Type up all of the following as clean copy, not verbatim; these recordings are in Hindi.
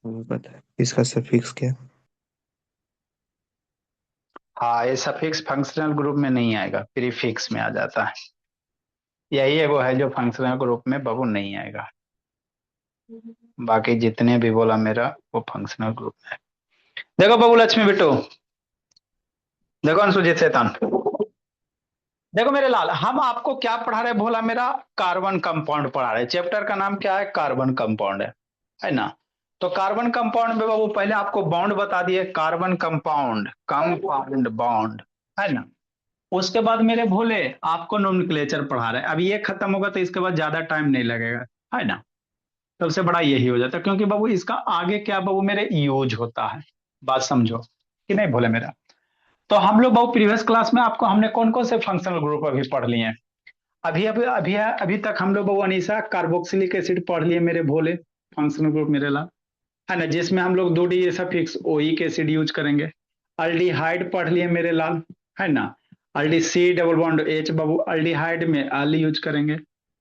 पता है इसका सफिक्स क्या है? हाँ, ये सफिक्स फंक्शनल ग्रुप में नहीं आएगा, प्रीफिक्स में आ जाता है। यही है वो है जो फंक्शनल ग्रुप में बबू नहीं आएगा। बाकी जितने भी बोला मेरा वो फंक्शनल ग्रुप में है। देखो बबू लक्ष्मी बिट्टू, देखो अनुसूचित शैतान, देखो मेरे लाल, हम आपको क्या पढ़ा रहे भोला मेरा? कार्बन कंपाउंड पढ़ा रहे। चैप्टर का नाम क्या है? कार्बन कंपाउंड है ना? तो कार्बन कंपाउंड में बाबू पहले आपको बॉन्ड बता दिए, कार्बन कंपाउंड, कंपाउंड बॉन्ड, है ना? उसके बाद मेरे भोले आपको नोमेनक्लेचर पढ़ा रहे हैं। अब ये खत्म होगा तो इसके बाद ज्यादा टाइम नहीं लगेगा, है ना? सबसे बड़ा यही हो जाता है, क्योंकि बाबू इसका आगे क्या बाबू मेरे यूज होता है। बात समझो कि नहीं भोले मेरा? तो हम लोग बाबू प्रीवियस क्लास में आपको हमने कौन कौन से फंक्शनल ग्रुप अभी पढ़ लिए हैं? अभी अभी अभी अभी तक हम लोग बाबू अनीसा कार्बोक्सिलिक एसिड पढ़ लिए मेरे भोले, फंक्शनल ग्रुप मेरे ला, है ना? जिसमें हम लोग 2 D suffix oic acid use करेंगे। अल्डिहाइड पढ़ लिए मेरे लाल, है ना? अल्डी सी डबल बॉन्ड एच बाबू, अल्डिहाइड में अल यूज करेंगे।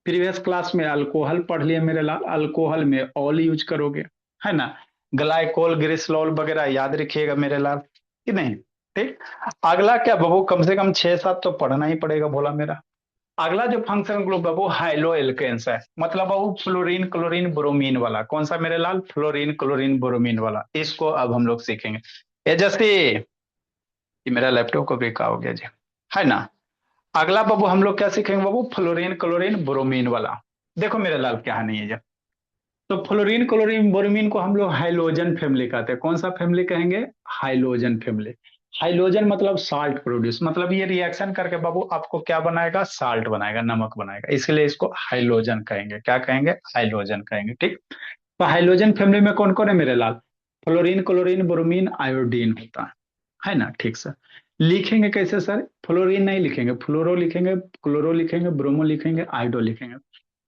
प्रीवियस क्लास में अल्कोहल पढ़ लिए मेरे लाल, अल्कोहल में ऑल यूज करोगे, है ना? ग्लाइकोल ग्रिसलॉल वगैरह याद रखिएगा मेरे लाल, कि नहीं? ठीक। अगला क्या बाबू, कम से कम 6-7 तो पढ़ना ही पड़ेगा भोला मेरा। अगला जो फंक्शन ग्रुप है वो हाइलो एल्केन्स है, मतलब वो फ्लोरीन क्लोरीन ब्रोमीन वाला। कौन सा मेरे लाल? फ्लोरीन क्लोरीन ब्रोमीन वाला। इसको अब हम लोग सीखेंगे। ये जैसे ये मेरा लैपटॉप को भी कहा हो गया जी, है ना? अगला बाबू हम लोग क्या सीखेंगे बाबू? फ्लोरीन क्लोरीन ब्रोमीन वाला। देखो मेरे लाल क्या है नहीं है जब, तो फ्लोरीन क्लोरीन ब्रोमीन को हम लोग हाइलोजन फैमिली कहते हैं। कौन सा फैमिली कहेंगे? Halogen family. हाइलोजन मतलब साल्ट प्रोड्यूस, मतलब ये रिएक्शन करके बाबू आपको क्या बनाएगा? साल्ट बनाएगा, नमक बनाएगा। इसलिए इसको हाइलोजन कहेंगे। क्या कहेंगे? हाइलोजन कहेंगे। ठीक। तो हाइलोजन फैमिली में कौन कौन है मेरे लाल? फ्लोरीन क्लोरीन ब्रोमीन आयोडीन होता है ना? ठीक सर। लिखेंगे कैसे सर? फ्लोरीन नहीं लिखेंगे, फ्लोरो लिखेंगे, क्लोरो लिखेंगे, ब्रोमो लिखेंगे, आयोडो लिखेंगे।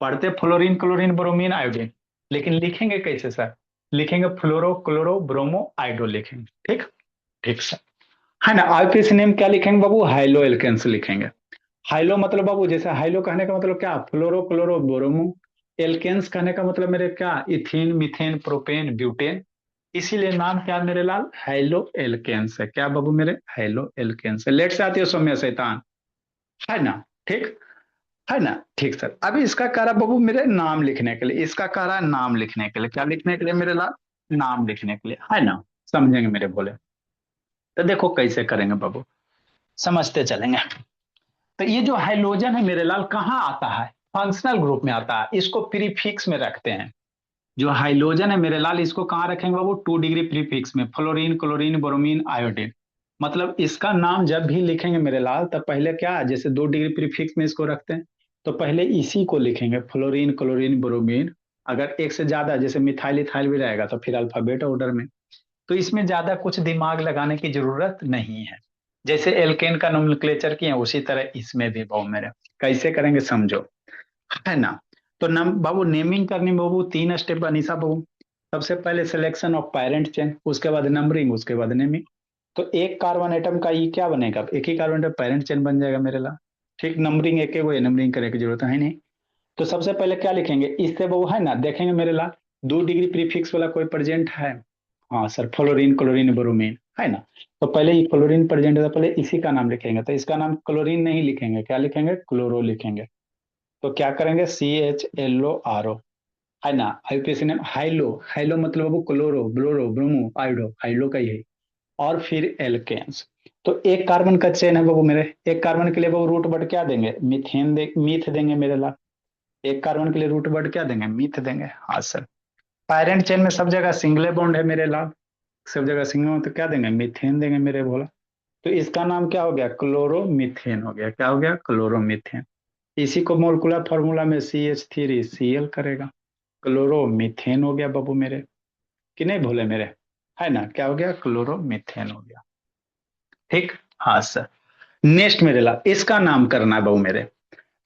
पढ़ते फ्लोरीन क्लोरीन ब्रोमीन आयोडीन, लेकिन लिखेंगे कैसे सर? लिखेंगे फ्लोरो क्लोरो ब्रोमो आयोडो लिखेंगे। ठीक। ठीक सर, है ना? आईपीसी नेम क्या लिखेंगे बाबू? हाइलो एल्केन्स लिखेंगे। हाइलो मतलब बाबू, जैसे हाइलो कहने का मतलब क्या? Fluoro chloro bromo. एल्केन्स कहने का मतलब मेरे क्या? Ethane methane propane butane. इसीलिए नाम क्या है मेरे लाल? हाइलो एल्केन्स है। क्या बाबू मेरे? हाइलो एल्केन्स है। लेट से आती है सौम्य शैतान, है ना? ठीक, है ना? ठीक सर। अभी इसका कह रहा बाबू मेरे नाम लिखने के लिए, इसका कह रहा है नाम लिखने के लिए। क्या लिखने के लिए मेरे लाल? नाम लिखने के लिए, है ना? समझेंगे मेरे बोले? तो देखो कैसे करेंगे बाबू, समझते चलेंगे। तो ये जो हाइड्रोजन है मेरे लाल कहाँ आता है? फंक्शनल ग्रुप में आता है। इसको प्रीफिक्स में रखते हैं। जो हाइड्रोजन है मेरे लाल इसको कहाँ रखेंगे बाबू? 2 डिग्री प्रीफिक्स में, फ्लोरीन क्लोरीन ब्रोमीन आयोडीन। मतलब इसका नाम जब भी लिखेंगे मेरे लाल, तब पहले क्या, जैसे 2 डिग्री प्रीफिक्स में इसको रखते हैं, तो पहले इसी को लिखेंगे, फ्लोरीन क्लोरीन ब्रोमीन। अगर एक से ज्यादा जैसे मिथाइल इथाइल भी रहेगा तो फिर अल्फाबेट ऑर्डर में। तो इसमें ज्यादा कुछ दिमाग लगाने की जरूरत नहीं है। जैसे एल्केन का नोमेनक्लेचर किए उसी तरह इसमें भी बाबू मेरे कैसे करेंगे समझो, है ना? तो नम बाबू नेमिंग करने में बाबू 3 स्टेप अनीसा बाबू। सबसे पहले सिलेक्शन ऑफ पेरेंट चेन, उसके बाद नंबरिंग, उसके बाद नेमिंग। तो एक कार्बन एटम का ये क्या बनेगा? एक ही कार्बन एटम पेरेंट चेन बन जाएगा मेरे ला। ठीक। नंबरिंग एक एक नंबरिंग करने की जरूरत है नहीं। तो सबसे पहले क्या लिखेंगे? इससे वो है ना, देखेंगे मेरे ला 2 डिग्री प्रीफिक्स वाला कोई प्रेजेंट है? हाँ सर, फ्लोरीन क्लोरीन ब्रोमीन, है ना? तो पहले ये क्लोरीन प्रेजेंट है तो पहले इसी का नाम लिखेंगे। तो इसका नाम क्लोरीन नहीं लिखेंगे, क्या लिखेंगे? क्लोरो लिखेंगे। तो क्या करेंगे? CHLORO, है ना? आईपीएसी नेम हाइलो, हाइलो मतलब वो chloro Bolero bromo iodo, high-low का ही है। और फिर एल्केन्स। तो एक कार्बन का चेन है बाबू मेरे, एक कार्बन के लिए बाबू रूट वर्ड क्या देंगे? मीथेन दे, मीथ देंगे मेरे ला। एक कार्बन के लिए रूट वर्ड क्या देंगे? मीथ देंगे। हाँ सर। पैरेंट चेन में सब जगह सिंगले बॉन्ड है मेरे ला, सब जगह सिंगल, तो क्या देंगे? मीथेन देंगे मेरे भोला। तो इसका नाम क्या हो गया? क्लोरोमीथेन हो गया। क्या हो गया? क्लोरोमीथेन। इसी को मोलकुलर फॉर्मूला में CH3Cl करेगा। क्लोरोमीथेन हो गया बाबू मेरे, कि नहीं भोले मेरे? है ना? क्या हो गया? क्लोरोमीथेन हो गया। ठीक। हाँ सर। नेक्स्ट मेरे ला इसका नाम करना है बाबू मेरे।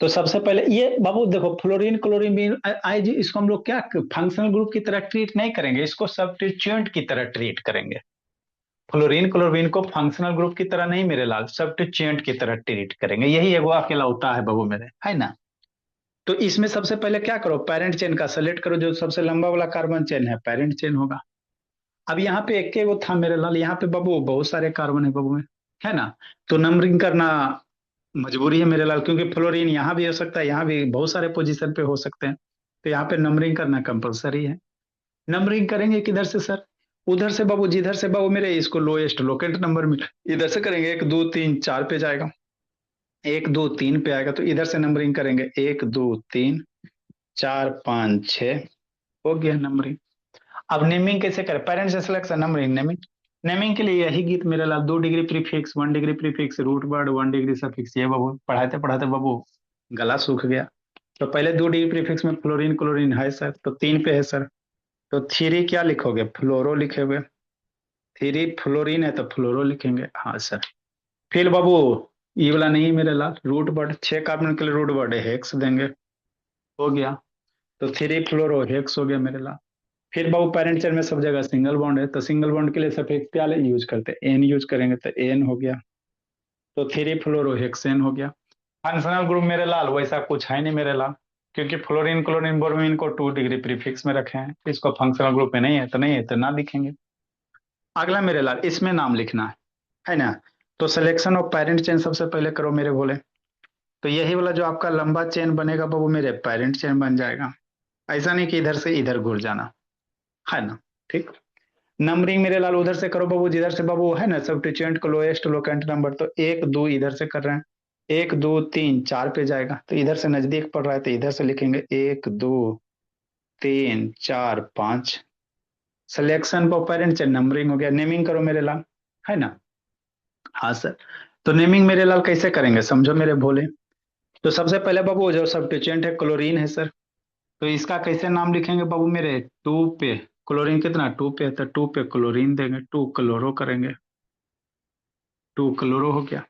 तो सबसे पहले ये बाबू देखो, फ्लोरीन क्लोरीन भी आई जी, इसको हम लोग क्या फंक्शनल ग्रुप की तरह ट्रीट नहीं करेंगे, इसको सब्स्टिट्यूएंट की तरह ट्रीट करेंगे। फ्लोरीन क्लोरीन को फंक्शनल ग्रुप की तरह नहीं मेरे लाल, सब्स्टिट्यूएंट की तरह ट्रीट करेंगे। यही एगो अकेला होता है बाबू मेरे, है ना? तो इसमें सबसे पहले क्या करो, पेरेंट चेन का सेलेक्ट करो, जो सबसे लंबा वाला कार्बन चेन है पेरेंट चेन होगा। अब यहाँ पे एक वो था मेरे लाल, यहाँ पे बाबू बहुत सारे कार्बन है बाबू में, है ना। तो नंबरिंग करना मजबूरी है मेरे लाल, क्योंकि फ्लोरीन यहाँ भी हो सकता है, यहाँ भी बहुत सारे पोजीशन पे हो सकते हैं, तो यहाँ पे नंबरिंग करना कंपलसरी है। नंबरिंग करेंगे किधर से सर, उधर से बाबू, जिधर से बाबू मेरे इसको लोएस्ट लोकेंट नंबर में, इधर से करेंगे 1 2 3 4 पे जाएगा, 1 2 3 पे आएगा, तो इधर से नंबरिंग करेंगे 1 2 3 4 5 6, हो गया नंबरिंग। अब नेमिंग कैसे करें, पेरेंट्स से सिलेक्शन, नंबरिंग, नेमिंग। नेमिंग के लिए यही गीत मेरे लाल, 2 degree prefix, 1 degree prefix, root word, 1 degree suffix, ये बाबू पढ़ाते पढ़ाते बाबू गला सूख गया। तो पहले 2 डिग्री प्रीफिक्स में फ्लोरीन क्लोरीन है सर, तो 3 पे है सर, तो 3 क्या लिखोगे, फ्लोरो लिखोगे, 3 फ्लोरीन है तो फ्लोरो लिखेंगे, हाँ सर। फिर बाबू ये वाला नहीं मेरे लाल, रूट वर्ड, 6 कार्बन के लिए रूट वर्ड है हेक्स देंगे, हो गया। तो 3 फ्लोरो हेक्स हो गया मेरे लाल। फिर बाबू पेरेंट चेन में सब जगह सिंगल बॉन्ड है, तो सिंगल बॉन्ड के लिए सफिक्स क्या यूज करते हैं, एन यूज करेंगे, तो एन हो गया, तो 3 फ्लोरोहेक्सेन हो गया। फंक्शनल ग्रुप मेरे लाल वैसा कुछ है नहीं मेरे लाल, क्योंकि फ्लोरीन क्लोरीन ब्रोमीन को 2 डिग्री प्रीफिक्स में रखे हैं, इसको फंक्शनल ग्रुप में नहीं है तो नहीं है, तो ना लिखेंगे। अगला मेरे लाल इसमें नाम लिखना है ना। तो सिलेक्शन ऑफ पेरेंट चेन सबसे पहले करो मेरे बोले, तो यही वाला जो आपका लंबा चेन बनेगा बाबू मेरे पेरेंट चेन बन जाएगा, ऐसा नहीं कि इधर से इधर घुर जाना, है ना। ठीक। नंबरिंग मेरे लाल उधर से करो बाबू, जिधर से बाबू है ना सब्स्टिट्यूएंट को लोएस्ट लोकेंट नंबर, तो 1 2 इधर से कर रहे हैं, 1 2 3 4 पे जाएगा, तो इधर से नजदीक पड़ रहा है तो इधर से लिखेंगे 1 2 3 4 5। सिलेक्शन ऑफ पेरेंट नंबरिंग हो गया, नेमिंग करो मेरे लाल, है ना। हाँ सर। तो नेमिंग मेरे लाल कैसे करेंगे समझो मेरे भोले। तो सबसे पहले बाबू जो सब्स्टिट्यूएंट है क्लोरीन है सर, तो इसका कैसे नाम लिखेंगे बाबू मेरे, 2 पे क्लोरीन कितना 2 पे है, तो 2 पे क्लोरीन देंगे, 2 क्लोरो करेंगे, 2 क्लोरो हो गया।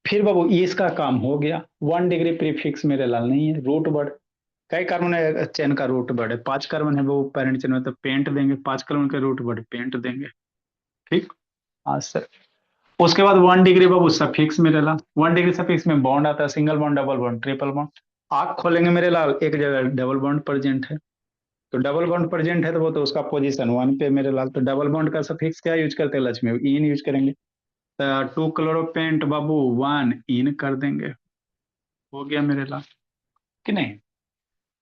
फिर बाबू ये इसका काम हो गया, 1 डिग्री प्रीफिक्स मेरे लाल नहीं है, रूट वर्ड, कई कार्बन है चेन का रूट वर्ड है, 5 कार्बन है वो पेरेंट चेन में, तो पेंट देंगे, 5 कार्बन का रूट वर्ड पेंट देंगे। ठीक। हाँ सर। उसके बाद 1 डिग्री बाबू सफिक्स मेरे लाल, 1 डिग्री सफिक्स में बॉन्ड आता है, single bond double bond triple bond. आग खोलेंगे मेरे लाल, एक जगह डबल बॉन्ड प्रेजेंट है, तो डबल बॉन्ड प्रेजेंट है तो वो तो उसका पोजीशन 1 पे मेरे लाल, तो डबल बॉन्ड का सफिक्स क्या यूज करते हैं लक्ष्मी, इन यूज करेंगे, तो 2 क्लोरोपेंट बाबू 1 इन कर देंगे, हो गया मेरे लाल कि नहीं।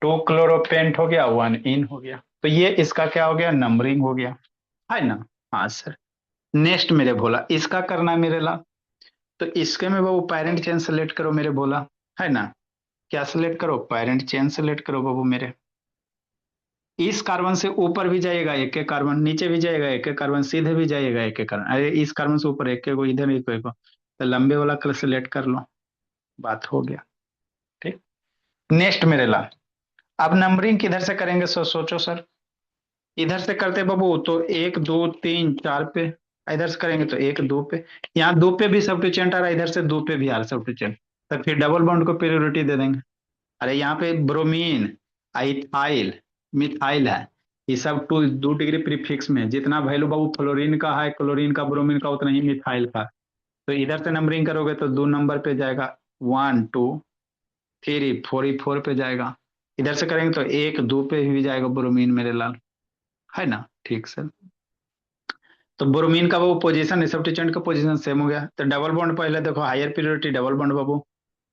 2 क्लोरोपेंट हो गया, 1 इन हो गया, तो ये इसका क्या हो गया, नंबरिंग हो गया, है ना। हाँ सर। नेक्स्ट मेरे बोला इसका करना है मेरे लाल, तो इसके में बाबू पेरेंट चेन सेलेक्ट करो मेरे बोला, है ना। क्या सेलेक्ट करो, पेरेंट चेन सेलेक्ट करो बाबू मेरे। इस कार्बन से ऊपर भी जाएगा एक एक कार्बन, नीचे भी जाएगा एक एक कार्बन, सीधे भी जाएगा एक एक कार्बन, अरे इस कार्बन से ऊपर एक एक को, इधर एक को, तो लंबे वाला कलर सेलेक्ट कर लो, बात हो गया। ठीक। नेक्स्ट मेरे लाल, अब नंबरिंग किधर से करेंगे, सोचो सर। इधर से करते बाबू तो 1 2 3 4 पे, इधर से करेंगे तो 1 2 पे, यहाँ 2 पे भी सब्स्टिट्यूएंट आ रहा है, इधर से 2 पे भी आ रहा है सब्स्टिट्यूएंट, तो फिर डबल बॉन्ड को प्रायोरिटी दे देंगे। अरे यहाँ पे ब्रोमीन, इथाइल, मिथाइल है, ये सब 2 डिग्री प्रीफिक्स में, जितना वैल्यू बाबू फ्लोरीन का है, क्लोरीन का, ब्रोमीन का, उतना ही मिथाइल का। तो इधर से नंबरिंग करोगे तो 2 नंबर पे जाएगा, 1 2 3 4 पे जाएगा। इधर से करेंगे तो 1 2 पे भी जाएगा ब्रोमीन मेरे लाल, है ना। ठीक सर। तो ब्रोमीन का वो पोजीशन, सब्स्टिट्यूएंट का पोजीशन सेम हो गया, तो डबल बॉन्ड पहले देखो, हायर प्रियोरिटी डबल बॉन्ड बाबू,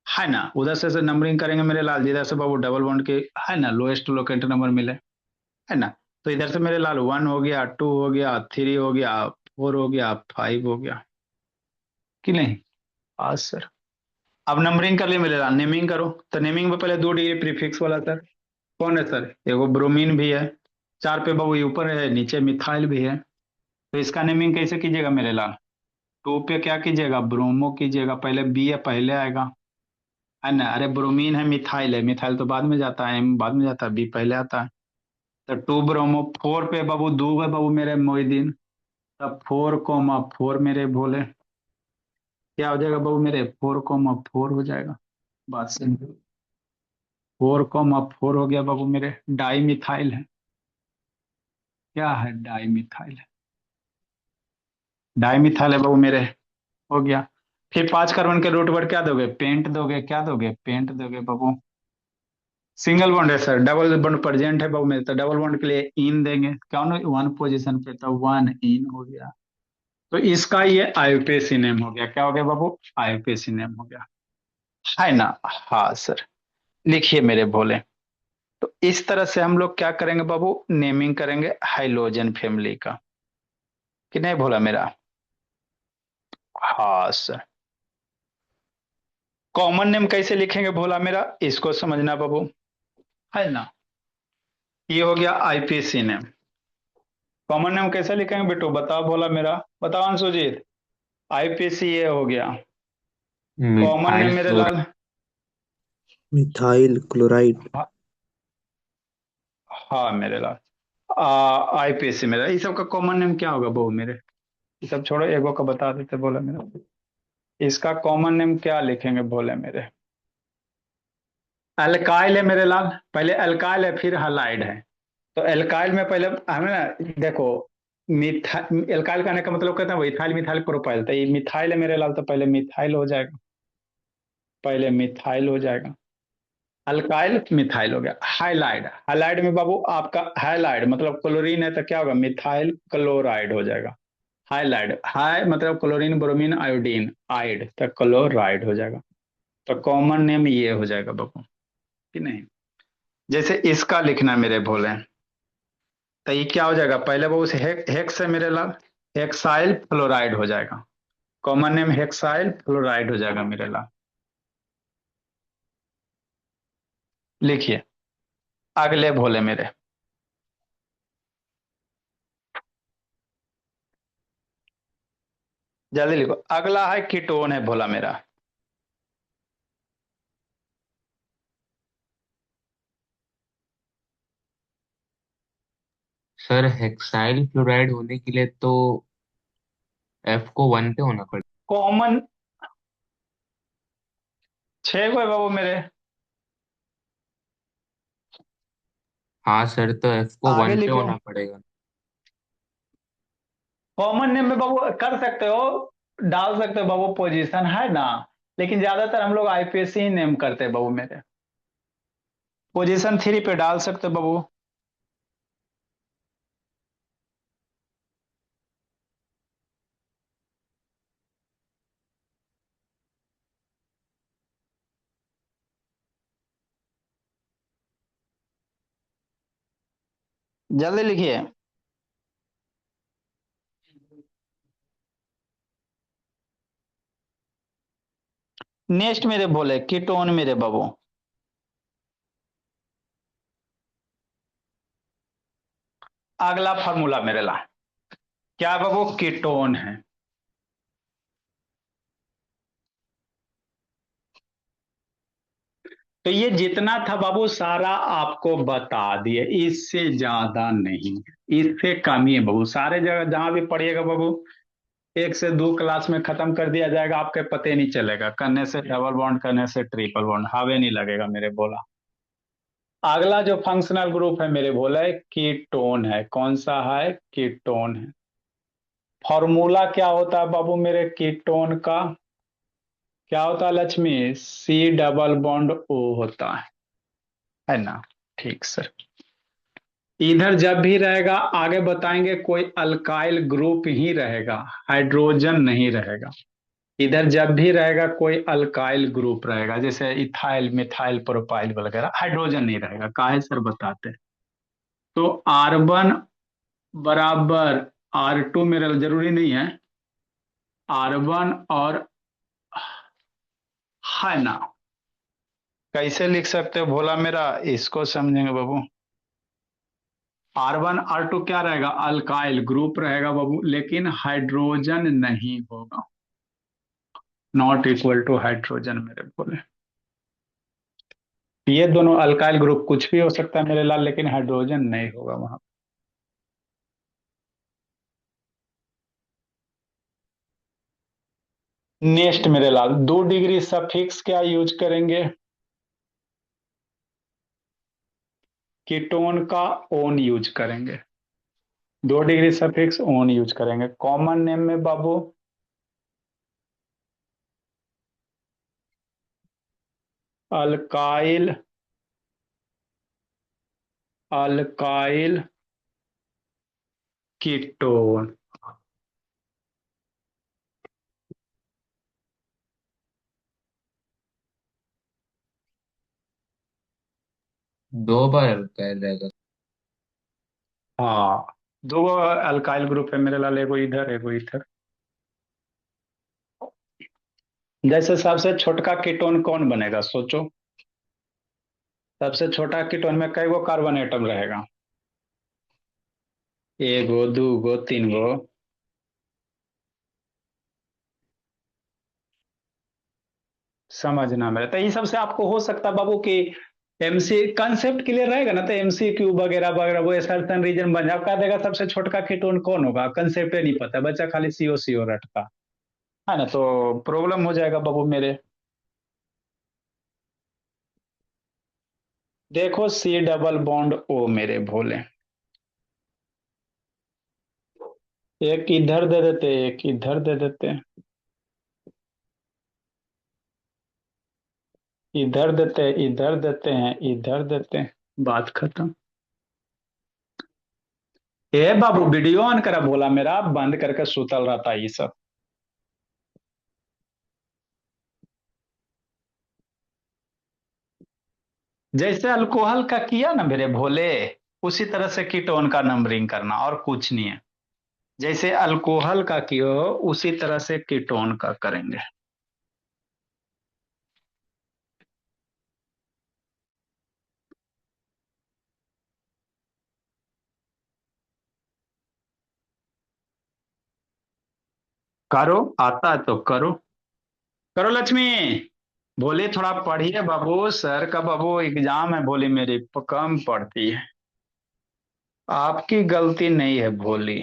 है ना। उधर से नंबरिंग करेंगे मेरे लाल, जिधर से बाबू डबल बॉन्ड के, है ना, लोएस्ट लोकेंट नंबर मिले, है ना। तो इधर से मेरे लाल 1 हो गया, 2 हो गया, 3 हो गया, 4 हो गया, 5 हो गया कि नहीं। आज सर। अब नंबरिंग कर लिए मेरे लाल, नेमिंग करो, तो नेमिंग में पहले 2 डिग्री प्रीफिक्स वाला सर, कौन है सर, एगो ब्रोमीन भी है, 4 पे बाबू ये ऊपर है, नीचे मिथाइल भी है, तो इसका नेमिंग कैसे कीजिएगा मेरे लाल, 2 पे क्या कीजिएगा, ब्रोमो कीजिएगा, पहले बी है पहले आएगा, है ना। अरे ब्रोमीन है, मिथाइल तो बाद में जाता है, एम बाद में जाता है, बी पहले आता है, तो 2 ब्रोमो, 4 पे बाबू 2 है बाबू मेरे मोहिदीन, तब 4 4 मेरे भोले, क्या हो जाएगा बाबू मेरे, 4 4 हो जाएगा, बात से 4 4 हो गया बाबू मेरे, डाई मिथाइल है, क्या है, डाई मिथाइल है, डाई मिथाइल है बाबू मेरे, हो गया। फिर 5 कार्बन के रूट वर्ड क्या दोगे, पेंट दोगे, क्या दोगे, पेंट दोगे बाबू, सिंगल बॉन्ड है सर, डबल बॉन्ड प्रेजेंट है बाबू मेरे, तो डबल बॉन्ड के लिए इन देंगे, कौन वन पोजीशन पे, तो वन इन हो गया। तो इसका ये आईयूपीएसी नेम हो गया, क्या हो गया बाबू, आईयूपीएसी नेम हो गया, है ना। हाँ सर, लिखिए मेरे भोले। तो इस तरह से हम लोग क्या करेंगे बाबू, नेमिंग करेंगे हाइलोजन फैमिली का, कि नहीं भोला मेरा। हाँ सर, कॉमन नेम कैसे लिखेंगे भोला मेरा, इसको समझना बाबू, है ना। ये हो गया आईपीसी नेम। कॉमन नेम कैसे लिखेंगे बेटू, बताओ भोला मेरा, बताओ अंशुजीत। आईपीसी ये हो गया, कॉमन नेम मिथाइल मेरे क्लोराइड। लाल। Methyl chloride. हाँ, हाँ मेरे लाल, आईपीसी मेरा, ये सब का कॉमन नेम क्या होगा बहू मेरे, ये सब छोड़ो, एगो का बता देते बोले मेरा, इसका कॉमन नेम क्या लिखेंगे बोले मेरे। अल्काइल है मेरे लाल, पहले अल्काइल है फिर हलाइड है। तो एल्काइल में पहले हमें ना, देखो, मिथा एल्काइल कहने का मतलब कहते हैं वो इथाइल मिथाइल प्रोपाइल, तो ये मिथाइल है मेरे लाल, तो पहले मिथाइल हो जाएगा, पहले मिथाइल हो जाएगा, अल्काइल मिथाइल हो गया। हाइलाइड, हाइलाइड में बाबू आपका हाइलाइड मतलब क्लोरीन है, तो क्या होगा, मिथाइल क्लोराइड हो जाएगा। हाइलाइड, हाई मतलब क्लोरीन ब्रोमीन आयोडीन, आइड तो क्लोराइड हो जाएगा। तो कॉमन नेम ये हो जाएगा बाबू, कि नहीं। जैसे इसका लिखना मेरे भोले, तो ये क्या हो जाएगा, पहले वो उस हेक्स है मेरे लाल, हेक्साइल फ्लोराइड हो जाएगा, कॉमन नेम हेक्साइल फ्लोराइड हो जाएगा मेरे लाल। लिखिए अगले भोले मेरे, जल्दी लिखो, अगला है कीटोन है भोला मेरा। सर हेक्साइल क्लोराइड होने के लिए तो एफ को 1 पे होना पड़ेगा। कॉमन, छह को है बाबू मेरे, हाँ सर, तो एफ को आगे 1 पे लिखो। होना पड़ेगा। कॉमन नेम में बाबू कर सकते हो, डाल सकते हो बाबू, पोजीशन है ना, लेकिन ज्यादातर हम लोग आईपीएस ही नेम करते हैं बाबू मेरे, पोजीशन थ्री पे डाल सकते हो बाबू। जल्दी लिखिए। नेक्स्ट मेरे बोले कीटोन मेरे बाबू, अगला फार्मूला मेरे ला, क्या बाबू, कीटोन है। तो ये जितना था बाबू सारा आपको बता दिए, इससे ज्यादा नहीं, इससे कम ही है बाबू, सारे जगह जहां भी पढ़िएगा बाबू, एक से दो क्लास में खत्म कर दिया जाएगा, आपके पते नहीं चलेगा, करने से डबल बॉन्ड, करने से ट्रिपल बॉन्ड, हवे नहीं लगेगा मेरे बोला। अगला जो फंक्शनल ग्रुप है मेरे बोले कीटोन है, कौन सा है, कीटोन है। फॉर्मूला क्या होता है बाबू मेरे कीटोन का, क्या होता है Lakshmi, C double bond O होता है ना। ठीक सर, इधर जब भी रहेगा आगे बताएंगे, कोई अल्काइल ग्रुप ही रहेगा, हाइड्रोजन नहीं रहेगा। इधर जब भी रहेगा कोई अल्काइल ग्रुप रहेगा, जैसे इथाइल मिथाइल प्रोपाइल वगैरह, हाइड्रोजन नहीं रहेगा, काहे सर बताते हैं। तो R1 बराबर R2 मेरा जरूरी नहीं है, R1 और, है ना। कैसे लिख सकते हो भोला मेरा, इसको समझेंगे बाबू। R1 R2 क्या रहेगा, अल्काइल ग्रुप रहेगा बाबू, लेकिन हाइड्रोजन नहीं होगा, नॉट इक्वल टू हाइड्रोजन मेरे बोले। ये दोनों अल्काइल ग्रुप कुछ भी हो सकता है मेरे लाल, लेकिन हाइड्रोजन नहीं होगा वहां। नेक्स्ट मेरे लाल, 2 डिग्री सफिक्स क्या यूज करेंगे, कीटोन का ओन यूज करेंगे, 2 डिग्री सफिक्स ओन यूज करेंगे। कॉमन नेम में बाबू अल्काइल अल्काइल कीटोन। दो बार अल्काइल रहेगा। हाँ, दो अल्काइल ग्रुप है मेरे लाल, एगो इधर एगो इधर। जैसे सबसे छोटका कीटोन कौन बनेगा सोचो। सबसे छोटा कीटोन में कई गो कार्बन एटम रहेगा? एगो, दूगो, तीन गो। समझना मेरे, तो ये सबसे आपको हो सकता है बाबू कि एमसी कंसेप्ट क्लियर रहेगा ना, तो एमसीक्यू वगैरह वगैरह वो सर्टन रीजन बन जाओ, कह देगा सबसे छोटका कीटोन कौन होगा, कंसेप्ट नहीं पता, बच्चा खाली सीओ सीओ रटता है ना, तो प्रॉब्लम हो जाएगा बाबू मेरे। देखो सी डबल बॉन्ड ओ मेरे भोले, एक इधर दे देते एक इधर दे देते, इधर देते इधर देते हैं इधर देते हैं, बात खत्म। ए बाबू वीडियो ऑन करा बोला मेरा, बंद करके सुतल रहता ये सब। जैसे अल्कोहल का किया ना मेरे भोले, उसी तरह से कीटोन का नंबरिंग करना, और कुछ नहीं है। जैसे अल्कोहल का कियो उसी तरह से कीटोन का करेंगे। करो, आता है तो करो। करो लक्ष्मी। बोले थोड़ा पढ़िए बाबू, सर का बाबू एग्जाम है, बोली मेरी कम पढ़ती है। आपकी गलती नहीं है भोली,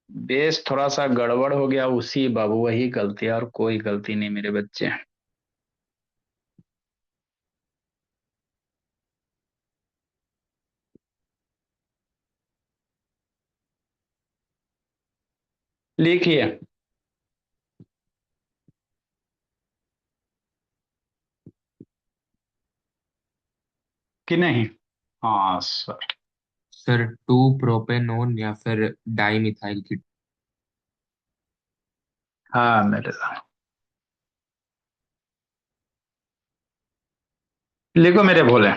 बेस थोड़ा सा गड़बड़ हो गया उसी बाबू, वही गलती है, और कोई गलती नहीं मेरे बच्चे। लिखिए कि नहीं। हाँ सर। सर टू प्रोपेनोन या फिर डाई मिथाइल की। हाँ मेरे साथ लिखो मेरे भोले।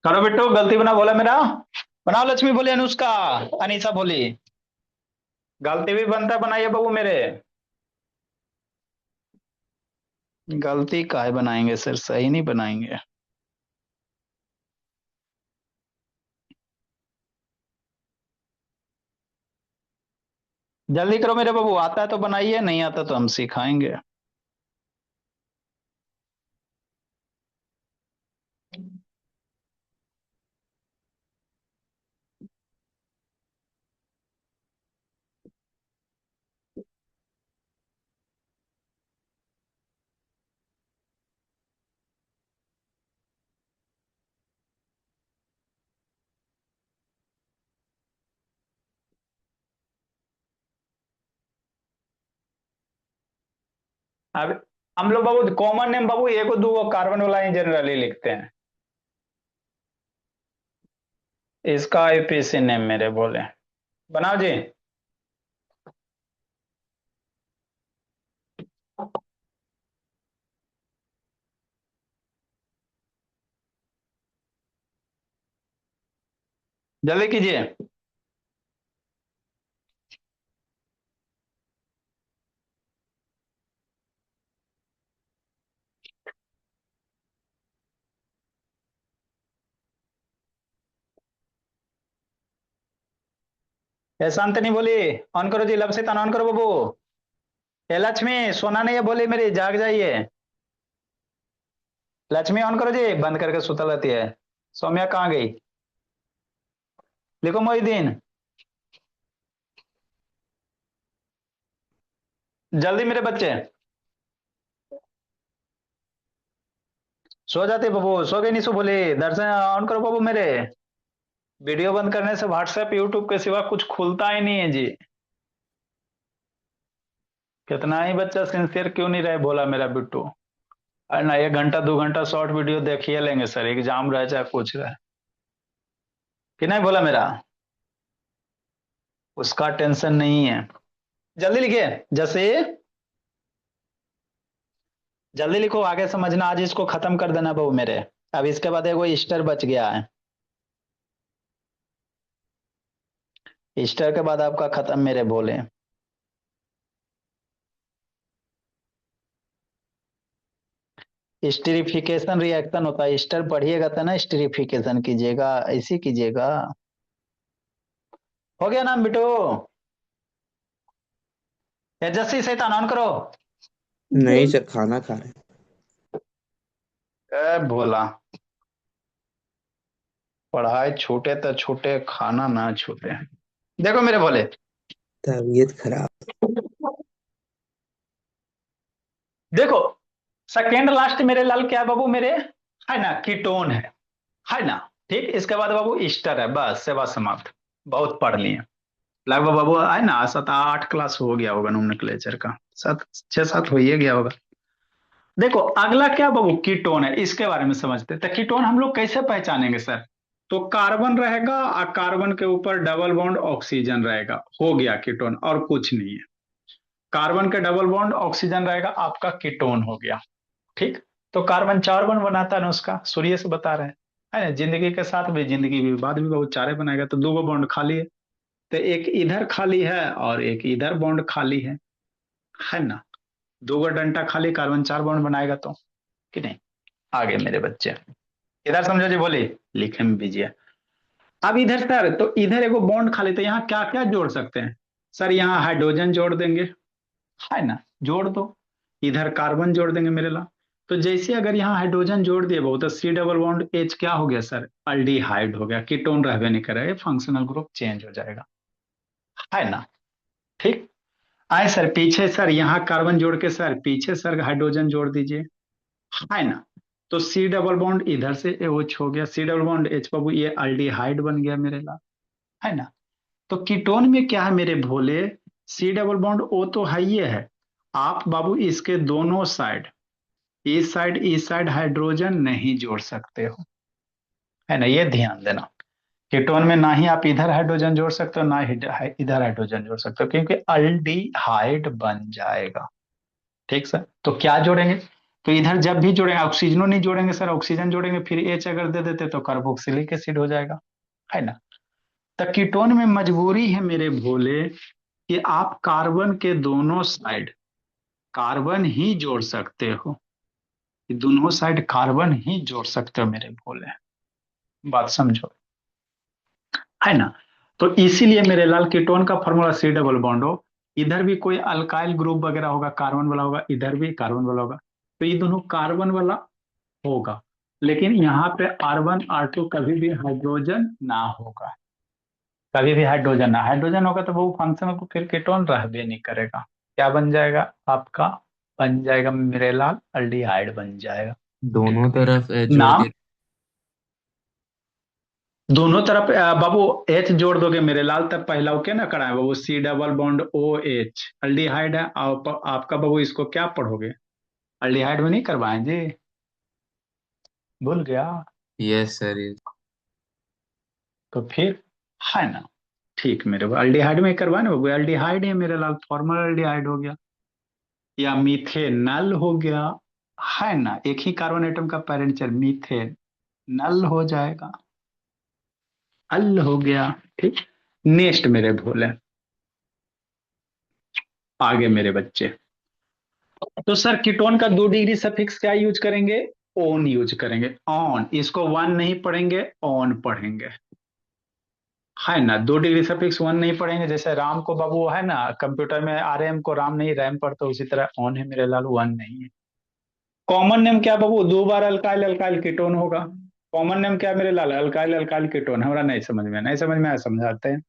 करो बेटो, गलती बना बोला मेरा। बनाओ लक्ष्मी बोली, अनुष्का, अनीसा बोली। गलती भी बनता बनाइए बाबू मेरे। गलती काहे बनाएंगे सर, सही नहीं बनाएंगे। जल्दी करो मेरे बाबू, आता है तो बनाइए, नहीं आता तो हम सिखाएंगे। अब हम लोग बाबू कॉमन नेम बाबू एक दो कार्बन वाला ही जनरली लिखते हैं। इसका आईपीसी नेम मेरे बोले। बनाओ जी। जल्दी कीजिए। ये शांतनी बोली, ऑन करो जी, लब से ऑन करो बाबू। ये लक्ष्मी, सोना नहीं है बोली मेरी, जाग जाइए। लक्ष्मी ऑन करो जी, बंद करके सुतल रहती है। सौम्या कहाँ गई? लिखो मोहिदीन। जल्दी मेरे बच्चे, सो जाते बाबू, सो गए नहीं सो बोले, दर्शन ऑन करो बाबू मेरे। वीडियो बंद करने से व्हाट्सएप यूट्यूब के सिवा कुछ खुलता ही नहीं है जी। कितना ही बच्चा सिंसियर क्यों नहीं रहे, बोला मेरा बिट्टू। अरे ना, 1 घंटा 2 घंटा शॉर्ट वीडियो देखिए लेंगे सर, एग्जाम रहे चाहे कुछ रहे, कि नहीं बोला मेरा। उसका टेंशन नहीं है। जल्दी लिखिए। जैसे, जल्दी लिखो, आगे समझना, आज इसको खत्म कर देना बहू मेरे। अब इसके बाद एगो ईस्टर बच गया है। ईस्टर के बाद आपका खत्म मेरे भोले। स्टीरिफिकेशन रिएक्शन होता है, ईस्टर पढ़िएगा तो ना, स्टीरिफिकेशन कीजिएगा, ऐसे कीजिएगा। हो गया नाम बिटू। जस्सी शैतान ऑन करो। नहीं सर, खाना खा रहे हैं। ए भोला, पढ़ाई छूटे तो छूटे, खाना ना छूटे। देखो मेरे भोले, तबीयत खराब। देखो, सेकेंड लास्ट मेरे लाल क्या है बाबू मेरे, है ना, कीटोन है ना। ठीक, इसके बाद बाबू ईस्टर है, बस सेवा समाप्त। बहुत पढ़ लिए लगभग बाबू, है ना, 7 8 क्लास हो गया होगा नोमेनक्लेचर का, 7 6 7 हो ही गया होगा। देखो अगला क्या बाबू, कीटोन है, इसके बारे में समझते हैं। तो कीटोन हम लोग कैसे पहचानेंगे सर। तो कार्बन रहेगा और कार्बन के ऊपर डबल बॉन्ड ऑक्सीजन रहेगा, हो गया कीटोन, और कुछ नहीं है। कार्बन के डबल बॉन्ड ऑक्सीजन रहेगा, आपका कीटोन हो गया। ठीक, तो कार्बन 4 बॉन्ड बनाता है ना उसका, सूर्य से बता रहे हैं, है ना। जिंदगी के साथ भी, जिंदगी भी बाद में बहुत 4 बनाएगा, तो 2 बॉन्ड खाली है। तो एक इधर खाली है और एक इधर बॉन्ड खाली है ना। 2 डंटा खाली, कार्बन 4 बॉन्ड बनाएगा तो, कि नहीं। आगे मेरे बच्चे, इधर समझो जी, बोले लिखे में बीजिए। अब इधर सर, तो इधर एगो बॉन्ड खाली, तो यहाँ क्या क्या जोड़ सकते हैं सर, यहाँ हाइड्रोजन जोड़ देंगे, है ना, जोड़ दो। इधर कार्बन जोड़ देंगे मेरे ला। तो जैसे अगर यहाँ हाइड्रोजन जोड़ दिए बहुत, तो सी डबल बॉन्ड एच क्या हो गया सर, अल्डिहाइड हो गया, कीटोन रहबे नहीं करेगा, फंक्शनल ग्रुप चेंज हो जाएगा, है ना। ठीक, आए सर पीछे, सर यहाँ कार्बन जोड़ के सर पीछे सर हाइड्रोजन जोड़ दीजिए, है ना। तो सी डबल बॉन्ड इधर से एच हो गया, सी डबल बॉन्ड एच बाबू, ये अल्डिहाइड बन गया मेरे ला, है ना। तो कीटोन में क्या है मेरे भोले, सी डबल बॉन्ड ओ तो है ही है। आप बाबू इसके दोनों साइड, इस साइड हाइड्रोजन नहीं जोड़ सकते हो, है ना, ये ध्यान देना। कीटोन में ना ही आप इधर हाइड्रोजन जोड़ सकते हो, ना ही इधर हाइड्रोजन जोड़ सकते हो, क्योंकि अल्डिहाइड बन जाएगा। ठीक सर, तो क्या जोड़ेंगे, तो इधर जब भी जोड़ेंगे, ऑक्सीजनो नहीं जोड़ेंगे सर, ऑक्सीजन जोड़ेंगे फिर एच अगर दे देते तो कार्बोक्सिलिक एसिड हो जाएगा, है ना। तो कीटोन में मजबूरी है मेरे भोले कि आप कार्बन के दोनों साइड कार्बन ही जोड़ सकते हो, दोनों साइड कार्बन ही जोड़ सकते हो मेरे भोले, बात समझो, है ना। तो इसीलिए मेरे लाल कीटोन का फॉर्मूला सी डबल बॉन्ड हो, इधर भी कोई अल्काइल ग्रुप वगैरह होगा, कार्बन वाला होगा, इधर भी कार्बन वाला होगा, तो ये दोनों कार्बन वाला होगा। लेकिन यहाँ पे R1 R2 कभी भी हाइड्रोजन ना होगा, कभी भी हाइड्रोजन ना, हाइड्रोजन होगा तो वो फंक्शन को फिर कीटोन रह भी नहीं करेगा। क्या बन जाएगा आपका, बन जाएगा मेरे लाल अल्डिहाइड बन जाएगा। दोनों तरफ एच जोड़ नाम, के। दोनों तरफ बाबू एच जोड़ दोगे मेरे लाल, तब पहला ओके ना कराए बाबू, C double bond O H, aldehyde है। आपका बाबू इसको क्या पढ़ोगे, अल्डिहाइड में नहीं करवाएं जी, भूल गया। Yes sir, yes. तो फिर, है ना, ठीक मेरे को अल्डिहाइड में करवाए ना बाबू, अल्डिहाइड है मेरे लाल, फॉर्मल अल्डिहाइड हो गया, या मीथेनल हो गया, है ना। एक ही कार्बन एटम का पेरेंट चल, मीथेन नल हो जाएगा, अल हो गया। ठीक, नेक्स्ट मेरे भोले, आगे मेरे बच्चे। तो सर कीटोन का 2 डिग्री सफिक्स क्या यूज करेंगे, ऑन यूज करेंगे, ऑन, इसको 1 नहीं पढ़ेंगे, ऑन पढ़ेंगे, है ना। 2 डिग्री सफिक्स 1 नहीं पढ़ेंगे, जैसे राम को बाबू है ना, कंप्यूटर में आरएम को राम नहीं रैम पढ़ते, उसी तरह ऑन है मेरे लाल, 1 नहीं है। कॉमन नेम क्या बाबू, 2 बार अल्काइल अल्काइल कीटोन होगा। कॉमन नेम क्या मेरे लाल, अल्काइल अल्काइल कीटोन, हमारा नहीं समझ में, नहीं समझ में आया, समझाते हैं।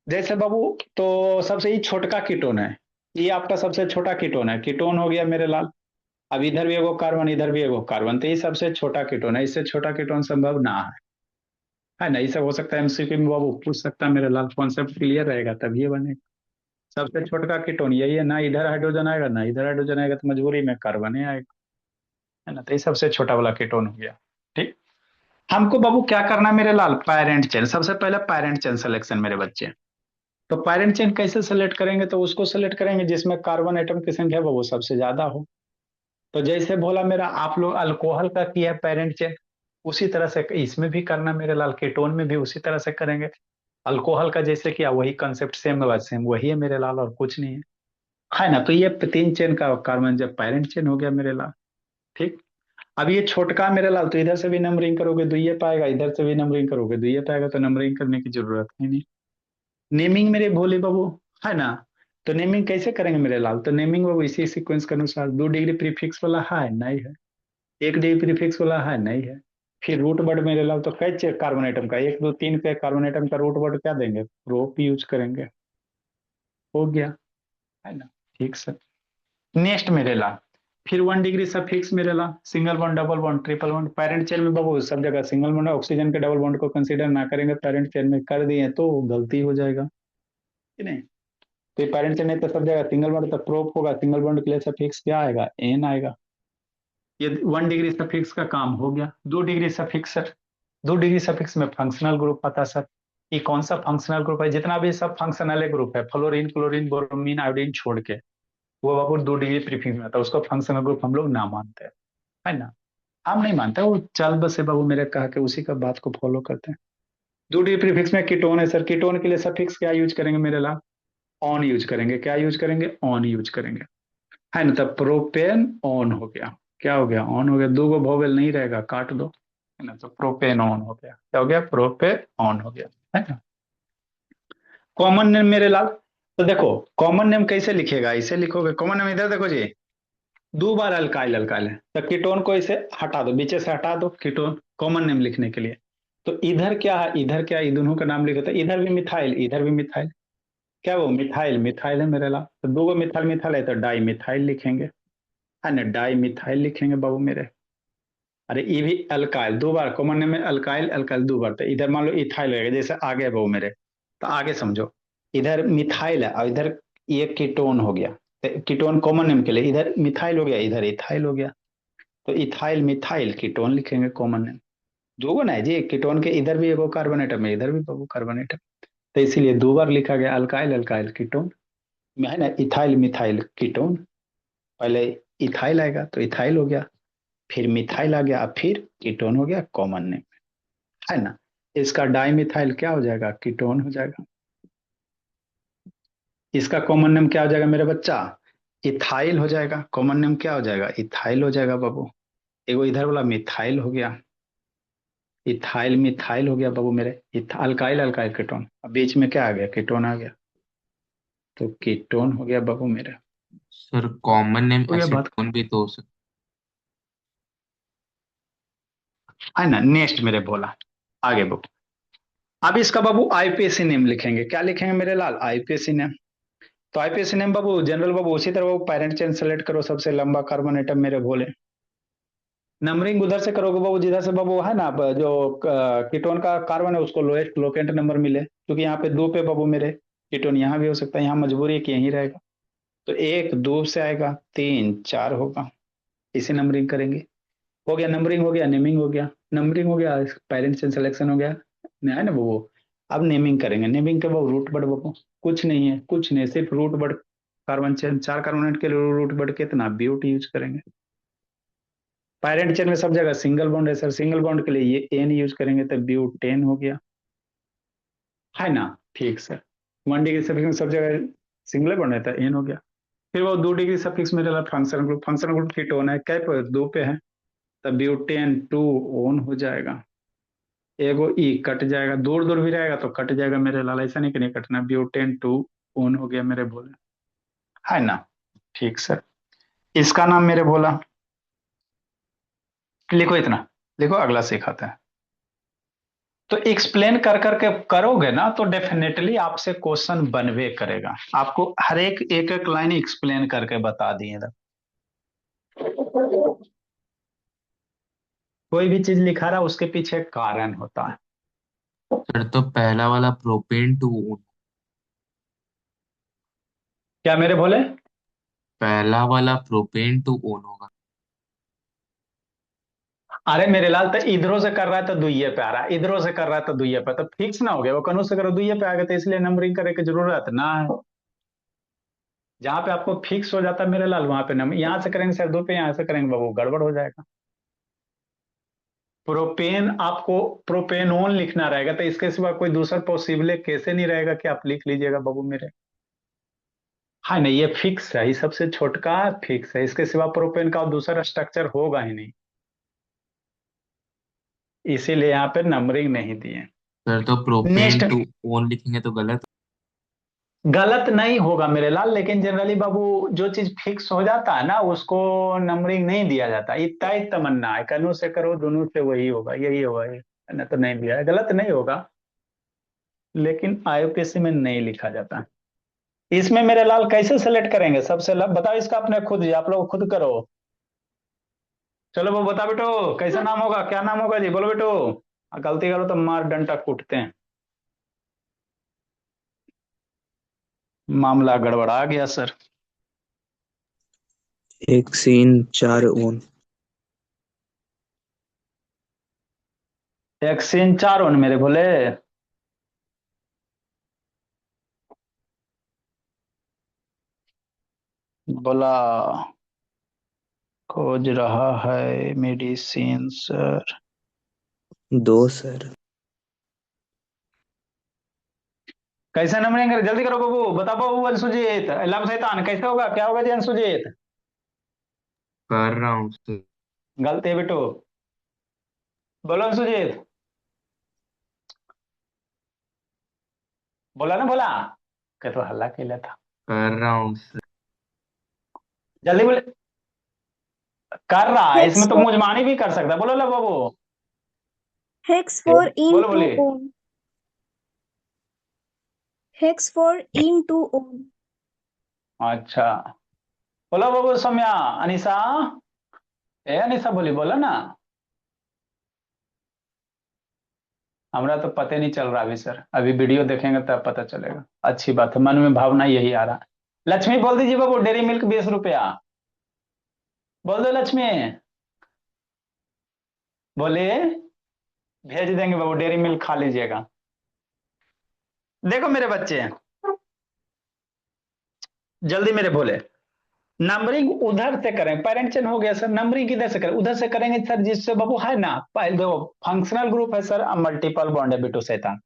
जैसे बाबू, तो सबसे ही छोटका कीटोन है, ये आपका सबसे छोटा कीटोन है, कीटोन हो गया मेरे लाल। अब इधर भी एगो कार्बन, इधर भी एगो कार्बन, तो ये सबसे छोटा कीटोन है, इससे छोटा कीटोन संभव ना है ना। ये सब हो सकता है एमसीक्यू में, बाबू पूछ सकता है मेरे लाल, कॉन्सेप्ट क्लियर रहेगा तब ये बनेगा। सबसे छोटा कीटोन यही है ना, इधर हाइड्रोजन आएगा ना इधर हाइड्रोजन आएगा, तो मजबूरी में कार्बन ही आएगा, है ना। तो ये सबसे छोटा वाला कीटोन हो गया। ठीक। हमको बाबू क्या करना है मेरे लाल, पैरेंट चेन, सबसे पहले पैरेंट चेन सिलेक्शन मेरे बच्चे। तो पैरेंट चेन कैसे सेलेक्ट करेंगे, तो उसको सेलेक्ट करेंगे जिसमें कार्बन एटम की संख्या वो सबसे ज्यादा हो। तो जैसे बोला मेरा, आप लोग अल्कोहल का किया पेरेंट चेन, उसी तरह से इसमें भी करना मेरे लाल, कीटोन में भी उसी तरह से करेंगे। अल्कोहल का जैसे किया वही कंसेप्ट सेम सेम वही है मेरे लाल, और कुछ नहीं है ना। तो ये 3 चेन का कार्बन जब पेरेंट चेन हो गया मेरे लाल। ठीक। अब ये छोटका मेरे लाल, तो इधर से भी नंबरिंग करोगे दुइये पाएगा, इधर से भी नंबरिंग करोगे दुइये पाएगा, तो नंबरिंग करने की जरूरत है नहीं। नेमिंग मेरे भोले बाबू, है ना। तो नेमिंग कैसे करेंगे मेरे लाल, तो नेमिंग बाबू इसी सीक्वेंस के अनुसार, 2 डिग्री प्रीफिक्स वाला है नहीं है, 1 डिग्री प्रीफिक्स वाला है नहीं है। फिर रूट वर्ड मेरे लाल, तो कैसे कार्बन आइटम का 1 2 3 के कार्बन आइटम का रूट वर्ड क्या देंगे, प्रोप यूज करेंगे। हो गया, है ना। ठीक सर। नेक्स्ट मेरे लाल, फिर 1 डिग्री सफिक्स मेरे ला, single bond double bond triple bond, parent chain में बाबू सब जगह सिंगल बॉन्ड, ऑक्सीजन के डबल बॉन्ड को कंसीडर ना करेंगे, पेरेंट चेन में कर दिए तो गलती हो जाएगा कि नहीं। तो पेरेंट चेन है तो सब जगह सिंगल बॉन्ड, तो प्रोप होगा, सिंगल बॉन्ड के लिए सफिक्स क्या आएगा, एन आएगा। ये 1 डिग्री सफिक्स का काम हो गया। 2 degree suffix sir, 2 degree suffix में फंक्शनल ग्रुप आता सर। ये कौन सा फंक्शनल ग्रुप है, जितना भी सब फंक्शनल ग्रुप है, फ्लोरीन क्लोरीन ब्रोमीन आयोडीन छोड़ के, वो बाबू 2 डिग्री प्रीफिक्स में आता है, उसको फंक्शनल ग्रुप हम लोग ना मानते हैं, है ना। हम नहीं मानते, वो चाल बस है बाबू मेरे कहा के उसी का बात को फॉलो करते हैं। 2 डिग्री प्रीफिक्स में कीटोन है सर, कीटोन के लिए सफिक्स क्या यूज करेंगे मेरे लाल, ऑन यूज करेंगे, क्या यूज करेंगे, ऑन यूज करेंगे, है ना। तब प्रोपेन ऑन हो गया, क्या हो गया, ऑन हो गया, 2 गो वोवेल नहीं रहेगा, काट दो, है ना। तो प्रोपेन ऑन हो गया, क्या हो गया, प्रोपेन ऑन हो गया, है ना। कॉमन नेम मेरे लाल, तो देखो कॉमन नेम कैसे लिखेगा, इसे लिखोगे कॉमन नेम, इधर देखो जी, 2 बार अल्काइल अल्काइल है, तो कीटोन को इसे हटा दो, बीचे से हटा दो कीटोन, कॉमन नेम लिखने के लिए। तो इधर क्या है, इधर क्या है, इन दोनों का नाम लिखो, तो इधर भी मिथाइल इधर भी मिथाइल, क्या वो मिथाइल मिथाइल है मेरे ला, तो 2 गो मिथाइल मिथाइल है, तो डाई मिथाइल लिखेंगे, है ना, डाई मिथाइल लिखेंगे बाबू मेरे। अरे ये भी अल्काइल 2 बार, कॉमन नेम में अल्काइल अल्काइल 2 बार, तो इधर मान लो इथाइल रहेगा, जैसे आगे है बाबू मेरे, तो आगे समझो, इधर मिथाइल है और इधर ये कीटोन हो गया, तो कीटोन कॉमन नेम के लिए इधर मिथाइल हो गया इधर इथाइल हो गया, तो इथाइल मिथाइल कीटोन लिखेंगे कॉमन नेम। 2 गो ना है जी, कीटोन के इधर भी एगो कार्बन एटम है, इधर भी एगो कार्बन एटम, तो इसीलिए 2 बार लिखा गया, अल्काइल अल्काइल कीटोन में, है ना, इथाइल मिथाइल कीटोन। पहले इथाइल आएगा तो इथाइल हो गया, फिर मिथाइल आ गया, अब फिर कीटोन हो गया कॉमन नेम, है ना। इसका डाई मिथाइल क्या हो जाएगा, कीटोन हो जाएगा। इसका कॉमन नेम क्या हो जाएगा मेरा बच्चा, इथाइल हो जाएगा, कॉमन नेम क्या हो जाएगा, इथाइल हो जाएगा बाबू। एगो इधर वाला मिथाइल हो गया, इथाइल मिथाइल हो गया बाबू मेरे, अल्काइल अल्काइल कीटोन, अब बीच में क्या आ गया, कीटोन आ गया, तो कीटोन हो गया बाबू मेरे। सर कॉमन नेम हो गया बात, एसीटोन भी तो हो सकता। है ना। नेक्स्ट मेरे बोला, आगे बाबू, अब इसका बाबू आईपीएसी नेम लिखेंगे, क्या लिखेंगे मेरे लाल, आईपीएसी नेम। तो आईपीएसी नेम बाबू जनरल बाबू उसी तरह बाबू पेरेंट चेन सेलेक्ट करो, सबसे लंबा कार्बन एटम मेरे भोले, नंबरिंग उधर से करोगे बाबू जिधर से बाबू, है ना, जो कीटोन का कार्बन है उसको लोएस्ट लोकेंट नंबर मिले, क्योंकि यहाँ पे 2 पे बाबू मेरे, कीटोन यहाँ भी हो सकता है, यहाँ मजबूरी है कि यहीं रहेगा, तो 1 2 से आएगा, 3 4 होगा, इसे नंबरिंग करेंगे। हो गया नंबरिंग, हो गया नेमिंग, हो गया नंबरिंग, हो गया पेरेंट चेन सिलेक्शन, हो गया, है ना वो। अब नेमिंग करेंगे, नेमिंग के बाबू रूट वर्ड बाबू कुछ नहीं है, कुछ नहीं, सिर्फ root word, carbon chain 4 carbonate के लिए रूट वर्ड कितना, ब्यूट यूज करेंगे। पेरेंट चेन में सब जगह सिंगल बॉन्ड है सर, सिंगल बॉन्ड के लिए ये एन यूज करेंगे, तो ब्यूटेन हो गया, है ना। ठीक सर। 1 डिग्री सफिक्स में सब जगह सिंगल बॉन्ड रहता है, एन हो गया। फिर वो 2 डिग्री सफिक्स में रहता functional group, functional group ketone है, क्या पे 2 पे है, तब ब्यूटेन 2 ओन हो जाएगा, एगो ई कट जाएगा, दूर दूर भी रहेगा तो कट जाएगा मेरे लाल, ऐसा नहीं कि नहीं कटना, ब्यूटेन 2 ओन हो गया मेरे बोले, है ना। ठीक सर। इसका नाम मेरे बोला, लिखो इतना, लिखो अगला सिखाते हैं। तो एक्सप्लेन कर करके करोगे ना तो डेफिनेटली आपसे क्वेश्चन बनवे करेगा। आपको हर एक एक एक लाइन एक्सप्लेन करके बता दिए था। कोई भी चीज लिखा रहा उसके पीछे एक कारण होता है। सर तो पहला वाला प्रोपेन टू ओन, क्या मेरे बोले? पहला वाला प्रोपेन टू ओन होगा। अरे मेरे लाल, तो इधरों से कर रहा है तो दुइये पे आ रहा है, इधरों से कर रहा है तो दुइये पे, तो फिक्स ना हो गया वो, कनु से करो दुइये पे आ गया, तो इसलिए नंबरिंग करे की जरूरत ना है। जहां पे आपको फिक्स हो जाता है मेरे लाल, वहां पे नंबर, यहाँ से करेंगे सर दो पे, यहाँ से करेंगे बाबू गड़बड़ हो जाएगा। प्रोपेन आपको प्रोपेनोन लिखना रहेगा, तो इसके सिवा कोई दूसरा पॉसिबल कैसे नहीं रहेगा कि आप लिख लीजिएगा बाबू मेरे। हाँ नहीं, ये फिक्स है, ये सबसे छोटका फिक्स है, इसके सिवा प्रोपेन का दूसरा स्ट्रक्चर होगा ही नहीं, इसीलिए यहाँ पे नंबरिंग नहीं दिए। सर तो प्रोपेन नेक्स्ट, टू ओन लिखेंगे तो गलत। गलत नहीं होगा मेरे लाल, लेकिन जनरली बाबू जो चीज फिक्स हो जाता है ना उसको नंबरिंग नहीं दिया जाता। इतना ही तमन्ना है, कनु से करो दोनों से वही होगा, यही होगा ये, है ना, तो नहीं दिया है, गलत नहीं होगा, लेकिन आईयूपीएससी में नहीं लिखा जाता। इसमें मेरे लाल कैसे सेलेक्ट करेंगे सबसे बताओ इसका अपने खुद ही, आप लोग खुद करो। चलो वो बता बेटो, कैसा नाम होगा, क्या नाम होगा जी, बोलो बेटो। गलती करो तो मार डंडा कूटते हैं। मामला गड़बड़ा गया सर। Hexane 4 own. एक्सचेंज 4 मेरे बोले। बोला खोज रहा है मेडिसिन सर। 2 सर। कैसे नंबरिंग करे, जल्दी करो बाबू, बताओ बाबू अंशुजीत, लम शैतान कैसे होगा, क्या होगा जी अंशुजीत? कर रहा हूँ सर। गलती है बेटो, बोलो अंशुजीत। बोला ना, बोला क्या तो हल्ला के था। कर रहा हूँ सर। जल्दी बोले। कर रहा है, Hex इसमें तो for मुजमानी भी कर सकता है, बोलो ला बाबू। hex for बोलो into बोलिए। own. Hex for into own. अच्छा, बोलो बाबू सौम्या। अनिशा, ए अनिशा बोली, बोलो ना। हमारा तो पता नहीं चल रहा अभी सर, अभी वीडियो देखेंगे तब पता चलेगा। अच्छी बात है, मन में भावना यही आ रहा है। लक्ष्मी बोल दीजिए बाबू, डेरी मिल्क 20 रुपया। बोल दो लक्ष्मी, बोले भेज देंगे बाबू, डेरी मिल्क खा लीजिएगा। देखो मेरे बच्चे, जल्दी मेरे बोले, नंबरिंग उधर से करें, पेरेंट चेन हो गया सर, नंबरिंग किधर से करें, उधर से करेंगे सर जिससे बाबू है ना, पहले देखो फंक्शनल ग्रुप है सर, मल्टीपल बॉन्ड है बिटू शैतान।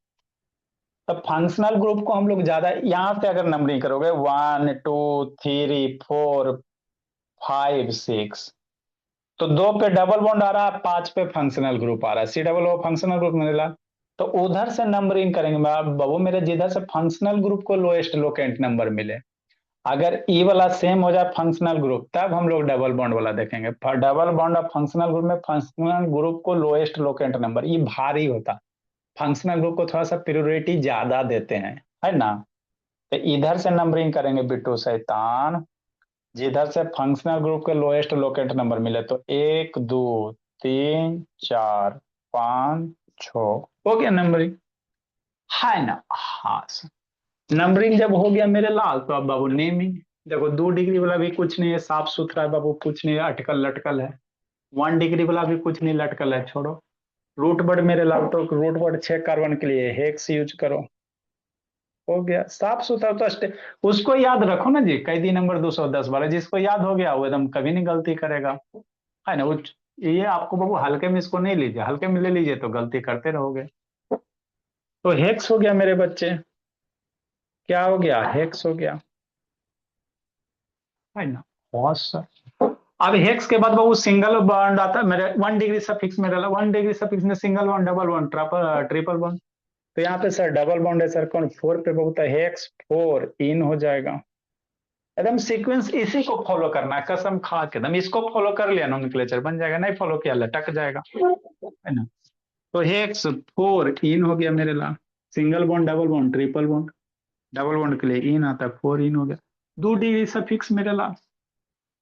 तो फंक्शनल ग्रुप को हम लोग ज्यादा, यहां से अगर नंबरिंग करोगे 1 2 3 4 5 6, तो 2 पे डबल बॉन्ड आ रहा है, 5 पे फंक्शनल ग्रुप आ रहा है, C double O functional group मिला। तो उधर से नंबरिंग करेंगे बाबू मेरे, जिधर से फंक्शनल ग्रुप को लोएस्ट लोकेंट नंबर मिले, अगर ई वाला सेम हो जाए फंक्शनल ग्रुप, तब हम लोग डबल बॉन्ड वाला देखेंगे। Double bond of functional group में फंक्शनल ग्रुप को लोएस्ट लोकेंट नंबर, ये भारी होता, फंक्शनल ग्रुप को थोड़ा सा प्रियोरिटी ज्यादा देते हैं, है ना। तो इधर से नंबरिंग करेंगे बिट्टू शैतान, जिधर से फंक्शनल ग्रुप के लोएस्ट लोकेंट नंबर मिले, तो 1 2 3 4 5 6 हो गया नंबरिंग, है ना। हाँ, नंबरिंग जब हो गया मेरे लाल, तो अब बाबू नेमिंग। देखो 2 डिग्री वाला भी कुछ नहीं है, साफ सुथरा है बाबू, कुछ नहीं है, अटकल लटकल है। 1 डिग्री वाला भी कुछ नहीं लटकल है, छोड़ो। रूट वर्ड मेरे लाल, तो रूट वर्ड 6 कार्बन के लिए हेक्स यूज करो, हो गया साफ सुथरा। तो उसको याद रखो ना जी, कैदी नंबर 210 वाला, जिसको याद हो गया वो एकदम कभी नहीं गलती करेगा, है ना। ये आपको बाबू हल्के में इसको नहीं लीजिए, हल्के में ले लीजिए तो गलती करते रहोगे। तो हेक्स हो गया मेरे बच्चे, क्या हो गया, हेक्स हो गया, है ना। बहुत सर, अब हेक्स के बाद बाबू सिंगल बॉन्ड आता है मेरे, 1 डिग्री सफिक्स में डाला, 1 डिग्री सफिक्स में single bond, double bond, triple bond. तो यहाँ पे सर डबल बॉन्ड है सर, कौन 4 पे बहुत है, हेक्स 4 इन हो जाएगा। एकदम सीक्वेंस इसी को फॉलो करना है, कसम खा के एकदम इसको फॉलो कर लिया, नोमेनक्लेचर बन जाएगा, नहीं फॉलो किया लटक जाएगा, है ना। तो हेक्स 4 इन हो गया मेरे लाल। Single bond, double bond, triple bond, double bond के लिए इन आता है, 4 इन हो गया। 2 डिग्री सफिक्स मेरे लाल।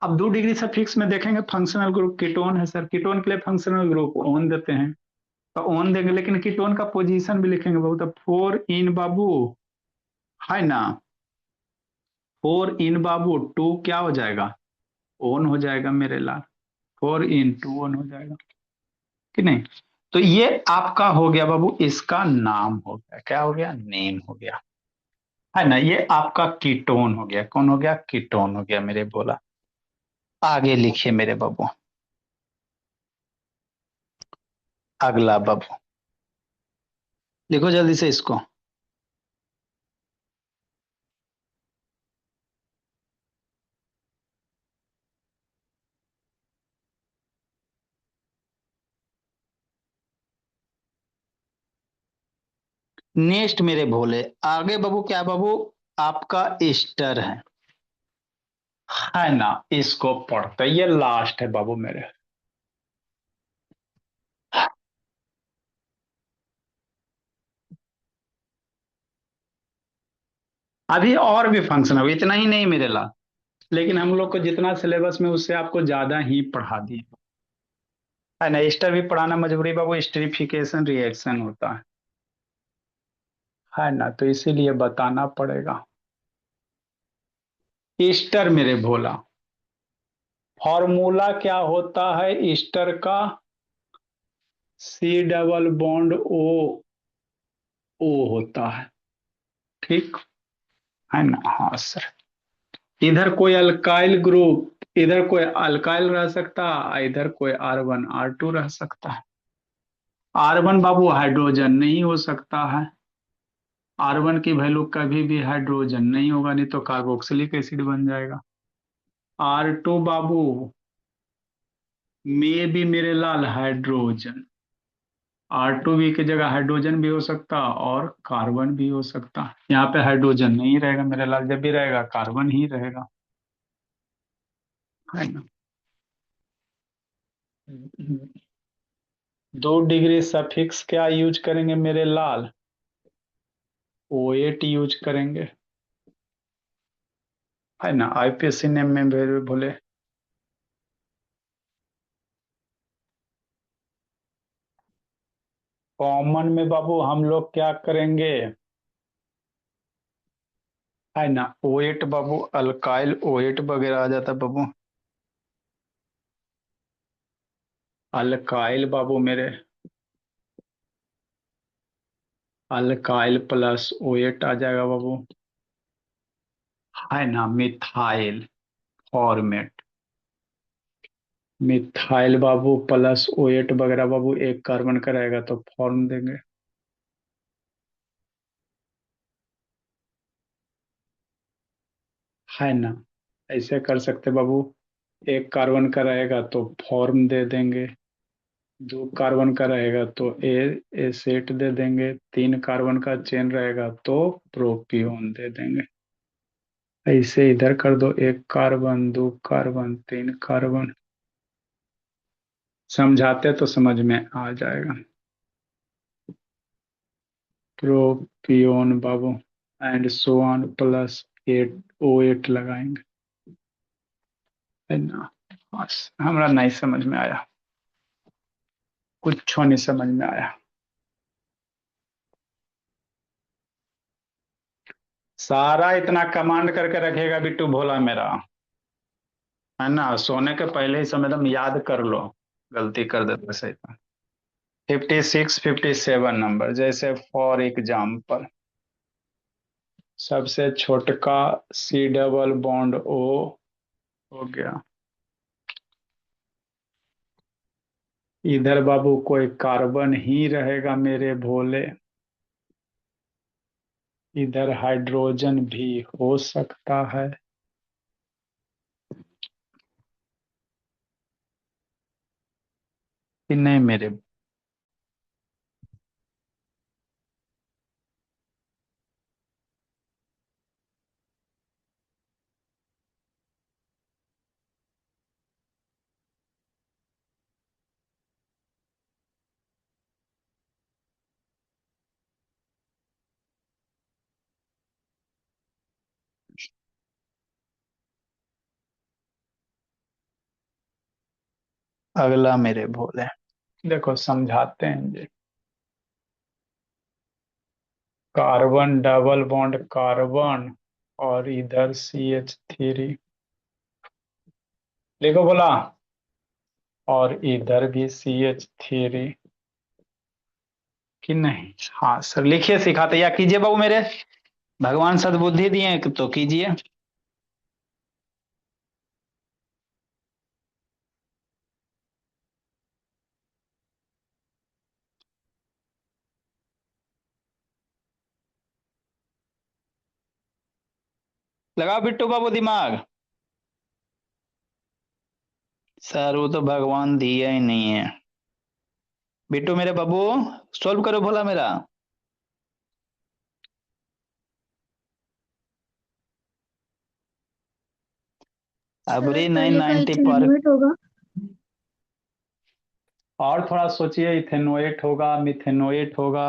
अब 2 डिग्री सफिक्स में देखेंगे फंक्शनल ग्रुप कीटोन है सर, कीटोन के लिए फंक्शनल ग्रुप ओन देते हैं तो ओन देंगे, लेकिन कीटोन का पोजीशन भी लिखेंगे बाबू, तो 4 इन बाबू है ना, 4 इन बाबू, 2 क्या हो जाएगा, ओन हो जाएगा मेरे लाल। 4 इन 2 ओन हो जाएगा कि नहीं। तो ये आपका हो गया बाबू, इसका नाम हो गया, क्या हो गया, नेम हो गया, है ना। ये आपका कीटोन हो गया, कौन हो गया, कीटोन हो गया मेरे बोला। आगे लिखिए मेरे बाबू, अगला बाबू लिखो जल्दी से इसको। नेक्स्ट मेरे भोले, आगे बाबू क्या बाबू, आपका ईस्टर है ना, इसको पढ़ते, ये लास्ट है बाबू मेरे। अभी और भी फंक्शन है, इतना ही नहीं मेरे ला, लेकिन हम लोग को जितना सिलेबस में उससे आपको ज्यादा ही पढ़ा दिए, है ना। ईस्टर भी पढ़ाना मजबूरी बाबू, स्टेरिफिकेशन रिएक्शन होता है ना, तो इसीलिए बताना पड़ेगा। ईस्टर मेरे भोला, फॉर्मूला क्या होता है ईस्टर का, सी डबल बॉन्ड ओ, ओ होता है, ठीक है ना। हाँ सर, इधर कोई अल्काइल ग्रुप, इधर कोई अल्काइल रह सकता है, इधर कोई R1 R2 रह सकता है। R1 बाबू हाइड्रोजन नहीं हो सकता है, R1 की वैल्यू कभी भी हाइड्रोजन नहीं होगा, नहीं तो कार्बोक्सिलिक एसिड बन जाएगा। R2 बाबू में भी मेरे लाल हाइड्रोजन, R2 भी की जगह हाइड्रोजन भी हो सकता और कार्बन भी हो सकता। यहाँ पे हाइड्रोजन नहीं रहेगा मेरे लाल, जब भी रहेगा कार्बन ही रहेगा, है ना। 2 डिग्री सफिक्स क्या यूज करेंगे मेरे लाल, O8 यूज करेंगे, है ना। आईपीएससी नेम में बोले, कॉमन में बाबू हम लोग क्या करेंगे, है ना। O8 बाबू, अल्काइल O8 वगैरह आ जाता बाबू, अल्काइल बाबू मेरे, अल्काइल प्लस O8 आ जाएगा बाबू, है ना। मिथाइल फॉर्मेट, मिथाइल बाबू प्लस O8 वगैरह बाबू, एक कार्बन का रहेगा तो फॉर्म देंगे, है ना। ऐसे कर सकते बाबू, एक कार्बन का रहेगा तो फॉर्म दे देंगे, 2 कार्बन का रहेगा तो एसेट दे देंगे, 3 कार्बन का चेन रहेगा तो प्रोपियोन दे देंगे। ऐसे इधर कर दो, 1 कार्बन, 2 कार्बन, 3 कार्बन, समझाते तो समझ में आ जाएगा। प्रोपियोन बाबू and so on plus 8 O8 लगाएंगे, है ना। बस हमरा नहीं समझ में आया, कुछ नहीं समझ में आया। सारा इतना कमांड करके रखेगा बिट्टू भोला मेरा, है ना। सोने के पहले ही समय तुम याद कर लो, गलती कर देते सही तो। 56 57 नंबर, जैसे फॉर एग्जाम्पल सबसे छोटका सी डबल बॉन्ड ओ हो गया, इधर बाबू कोई कार्बन ही रहेगा मेरे भोले, इधर हाइड्रोजन भी हो सकता है, कि नहीं मेरे। अगला मेरे भोले, देखो समझाते हैं जी। कार्बन डबल बॉन्ड कार्बन और इधर CH3, लिखो बोला, और इधर भी CH3 कि नहीं। हाँ सर लिखिए, सिखाते या कीजिए बाबू मेरे, भगवान सद्बुद्धि दिए तो कीजिए। लगाओ बिट्टू बाबू दिमाग। सर वो तो भगवान दिया ही नहीं है। बिट्टू मेरे बाबू, सॉल्व करो भोला मेरा। अबरी सर नाइन पहले का 90 पर। इथेनोएट होगा। और थोड़ा सोचिए, इथेनोएट होगा, मिथेनोएट होगा।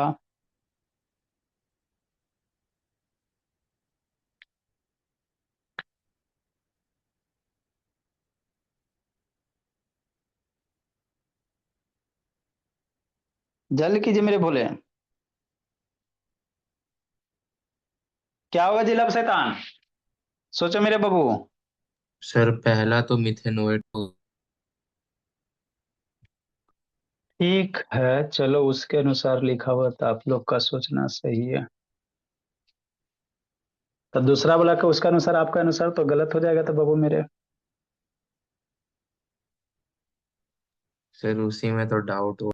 जल्द कीजिए मेरे भोले। क्या होगा जिला शैतान, सोचो मेरे बाबू। सर पहला तो मिथेनोएट हो। ठीक है चलो, उसके अनुसार लिखा हुआ तो आप लोग का सोचना सही है। तब दूसरा बोला कि उसका अनुसार आपका अनुसार तो गलत हो जाएगा तो बाबू मेरे। सर उसी में तो डाउट हो।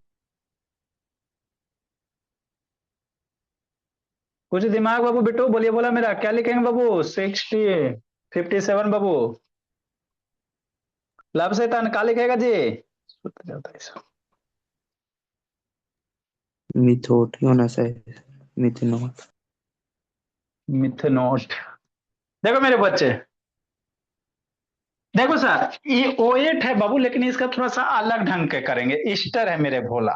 कुछ दिमाग बाबू, बिट्टू बोलिए बोला मेरा, क्या लिखेंगे बाबू? 57 बाबू। लाभ शैतान क्या लिखेगा जी? सूत्र जाता है इसको। मिथोट ही होना चाहिए, मिथेनॉल। मिथनोट। देखो मेरे बच्चे, देखो सर ये O8 है बाबू, लेकिन इसका थोड़ा सा अलग ढंग के करेंगे। ईस्टर है मेरे भोला,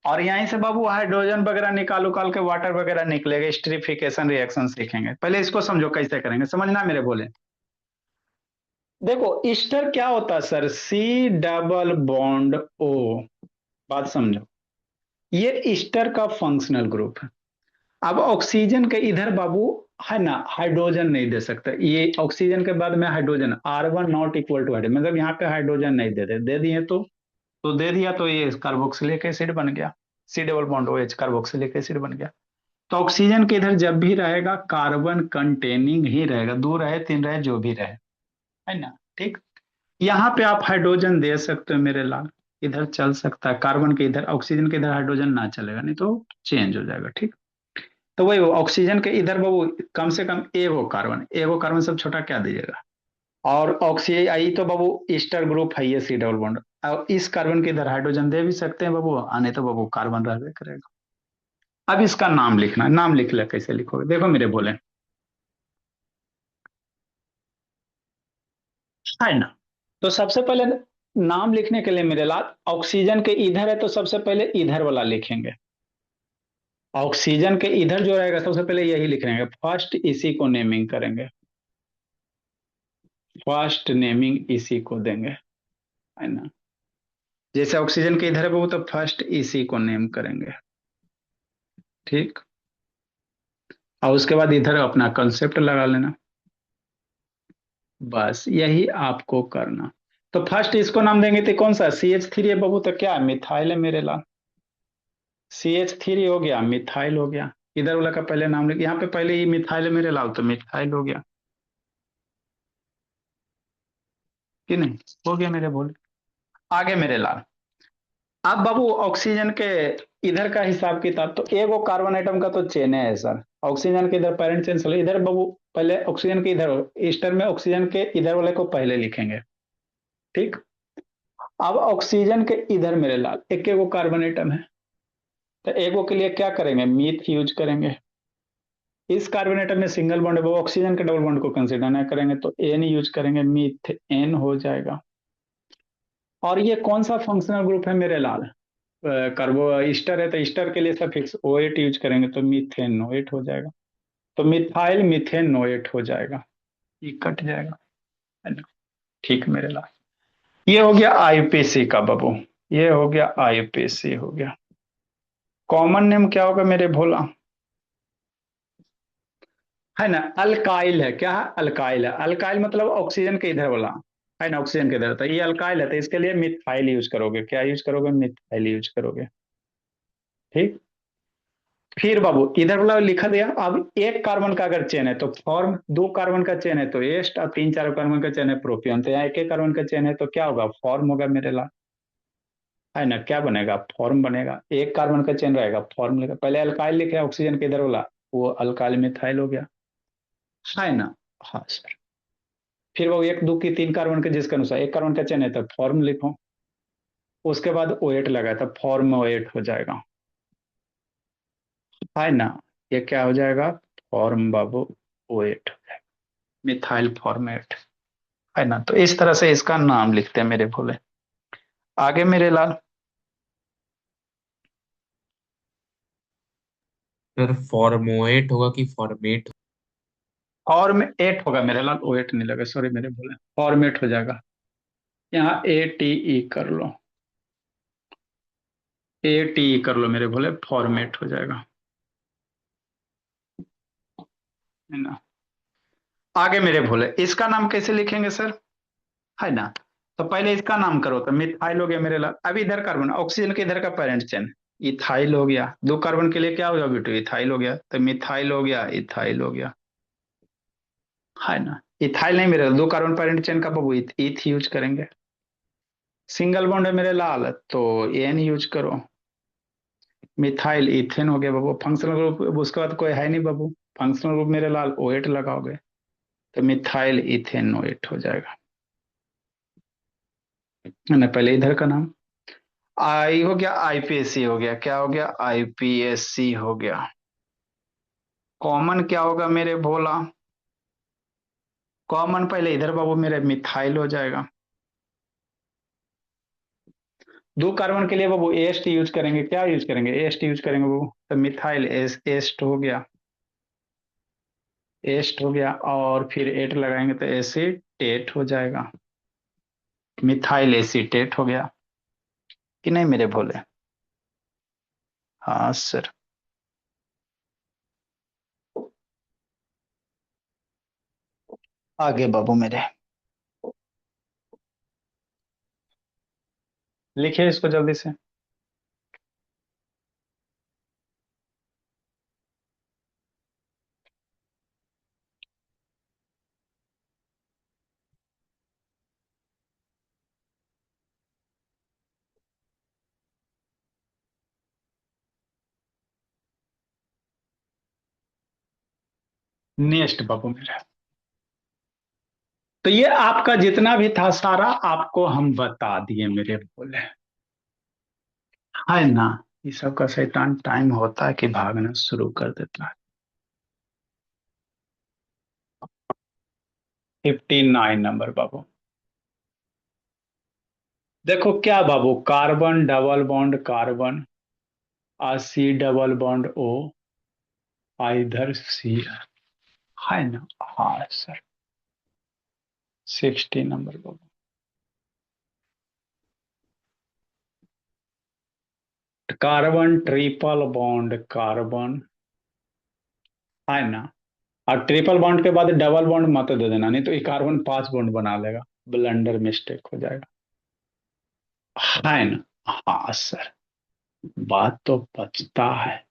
और यहीं से बाबू हाइड्रोजन वगैरह निकाल उकाल के वाटर वगैरह निकलेगा, स्टरीफिकेशन रिएक्शन सीखेंगे। पहले इसको समझो कैसे करेंगे, समझना मेरे भोले। देखो ईस्टर क्या होता है sir? C double bond O। बात समझो, ये ईस्टर का फंक्शनल ग्रुप है। अब ऑक्सीजन के इधर बाबू है ना, हाइड्रोजन नहीं दे सकता। ये ऑक्सीजन के बाद में hydrogen, R1 ≠ equal to hydrogen, मतलब यहाँ पे हाइड्रोजन नहीं दे दिए तो दे दिया तो ये कार्बोक्सिलिक एसिड बन गया। C double bond OH carboxylic acid बन गया। तो ऑक्सीजन के इधर जब भी रहेगा कार्बन कंटेनिंग ही रहेगा, दो रहे तीन रहे जो भी रहे, है ना। ठीक, यहाँ पे आप हाइड्रोजन दे सकते हो मेरे लाल, इधर चल सकता है कार्बन के इधर, ऑक्सीजन के इधर हाइड्रोजन ना चलेगा, नहीं तो चेंज हो जाएगा। ठीक, तो वही ऑक्सीजन के इधर बाबू कम से कम एगो कार्बन सब छोटा क्या दीजिएगा। और ऑक्सी आई तो बाबू ईस्टर ग्रुप है ये C डबल बॉन्ड, और इस कार्बन के इधर हाइड्रोजन दे भी सकते हैं बाबू, आने तो बाबू कार्बन रहबे करेगा। अब इसका नाम लिखना, नाम लिख ले, कैसे लिखोगे देखो मेरे बोले, है ना। तो सबसे पहले नाम लिखने के लिए मेरे लाल, ऑक्सीजन के इधर है तो सबसे पहले इधर वाला लिखेंगे। ऑक्सीजन के इधर जो रहेगा सबसे पहले यही लिखेंगे, फर्स्ट इसी को नेमिंग करेंगे, फर्स्ट नेमिंग इसी को देंगे, है ना। जैसे ऑक्सीजन के इधर है वो, तो फर्स्ट इसी को नेम करेंगे। ठीक, और उसके बाद इधर अपना कंसेप्ट लगा लेना, बस यही आपको करना। तो फर्स्ट इसको नाम देंगे तो कौन सा? CH3 है बाबू, तो क्या मिथाइल है मेरे लाल। CH3 हो गया, मिथाइल हो गया। इधर वाला का पहले नाम लिख, यहाँ पे पहले ही मिथाइल है मेरे लाल, तो मिथाइल हो गया कि नहीं? हो गया मेरे बोल। आगे मेरे लाल, अब बाबू ऑक्सीजन के इधर का हिसाब किताब, तो एगो कार्बन आइटम का तो चेन है सर। ऑक्सीजन के इधर पेरेंट चेन चले, इधर बाबू पहले ऑक्सीजन के इधर, ईस्टर में ऑक्सीजन के इधर वाले को पहले लिखेंगे। ठीक, अब ऑक्सीजन के इधर मेरे लाल एक एगो कार्बन आइटम है, तो एगो के लिए क्या करेंगे? मीथ यूज करेंगे। इस कार्बन आइटम में सिंगल बॉन्ड है, वो ऑक्सीजन के डबल बॉन्ड को कंसिडर ना करेंगे तो एन यूज करेंगे, मीथ एन हो जाएगा। और ये कौन सा फंक्शनल ग्रुप है मेरे लाल? कार्बो ईस्टर है, तो ईस्टर के लिए सफिक्स O8 यूज करेंगे तो मीथेनोएट हो जाएगा। तो मिथाइल मिथेनोएट हो जाएगा, ये कट जाएगा, है ना। ठीक मेरे लाल, ये हो गया आईपीसी का बाबू, ये हो गया आईपीसी हो गया। कॉमन नेम क्या होगा मेरे भोला, है ना, अल्काइल है। क्या है, अल्काइल है। अल्काइल मतलब ऑक्सीजन के इधर वाला, है ना, ऑक्सीजन के इधर। तो ये अल्काइल है, तो इसके लिए मिथाइल यूज करोगे। क्या यूज करोगे, मिथाइल यूज करोगे। ठीक। फिर बाबू इधर वाला लिखा दिया। अब एक कार्बन का अगर चेन है तो फॉर्म, दो कार्बन का चेन है तो एस्ट, और तीन चार कार्बन का चेन है प्रोपियन। तो यहाँ एक एक कार्बन का चेन है तो क्या होगा, फॉर्म होगा मेरे ला, है ना। क्या बनेगा, फॉर्म बनेगा। एक कार्बन का चेन रहेगा, फॉर्म लिखा। पहले अल्काइल लिखे ऑक्सीजन के इधर वाला, वो अल्काइल मिथाइल हो गया, है ना। हाँ सर। फिर वो एक दो की तीन कार्बन के जिसके अनुसार एक कार्बन का चेन है तो फॉर्म लिखो। उसके बाद OH लगा तो फॉर्म OH हो जाएगा, है ना। ये क्या हो जाएगा, फॉर्म बाबू OH हो जाएगा, मिथाइल फॉर्मेट, है ना। तो इस तरह से इसका नाम लिखते हैं मेरे भोले। आगे मेरे लाल, सर फॉर्मोएट होगा कि फॉर्मेट? फॉर्मेट होगा मेरे लाल, OH नहीं लगा, सॉरी मेरे भोले, फॉर्मेट हो जाएगा। यहाँ ATE कर लो, ATE कर लो मेरे भोले, फॉर्मेट हो जाएगा, है ना। आगे मेरे भोले, इसका नाम कैसे लिखेंगे सर, है ना। तो पहले इसका नाम करो, तो मिथाइल हो गया मेरे लाल। अब इधर कार्बन, ऑक्सीजन के इधर का पेरेंट चेन इथाइल हो गया। दो कार्बन के लिए क्या हो गया बेटू, इथाइल हो गया। तो मिथाइल हो गया, इथाइल हो गया, है ना। इथाइल नहीं मेरे, दो कार्बन पेरेंट चेन का बाबू ईथ यूज करेंगे। सिंगल बॉन्ड है मेरे लाल, तो एन यूज करो। मिथाइल इथेन हो गया बाबू। फंक्शनल ग्रुप उसके बाद कोई है नहीं बाबू, फंक्शनल ग्रुप मेरे लाल OH लगाओगे तो मिथाइल इथेन OH हो जाएगा, है ना। पहले इधर का नाम आई हो गया, IPSC हो गया। क्या हो गया, IPSC हो गया। कॉमन क्या होगा मेरे भोला, कॉमन पहले इधर बाबू मेरे मिथाइल हो जाएगा। दो कार्बन के लिए बाबू एस्ट यूज करेंगे। क्या यूज करेंगे, एस्ट यूज करेंगे बाबू। तो मिथाइल एस्ट हो गया, एस्ट हो गया। और फिर एट लगाएंगे तो एसीटेट हो जाएगा, मिथाइल एसीटेट हो गया कि नहीं मेरे भोले। हाँ सर। आगे बाबू मेरे, लिखिए इसको जल्दी से। नेक्स्ट बाबू मेरे, तो ये आपका जितना भी था सारा आपको हम बता दिए मेरे बोले, है ना। ये सब का शैतान टाइम होता है कि भागना शुरू कर देता है। 59 नंबर बाबू। देखो क्या बाबू, carbon double bond carbon, C double bond O, इधर C, है ना। हाँ सर। 60 नंबर बाबू। कार्बन ट्रिपल बॉन्ड कार्बन, है ना। और ट्रिपल बॉन्ड के बाद डबल बॉन्ड मत दे देना, नहीं तो ये कार्बन 5 बॉन्ड बना लेगा, ब्लंडर मिस्टेक हो जाएगा, है ना। हाँ सर, बात तो बचता है।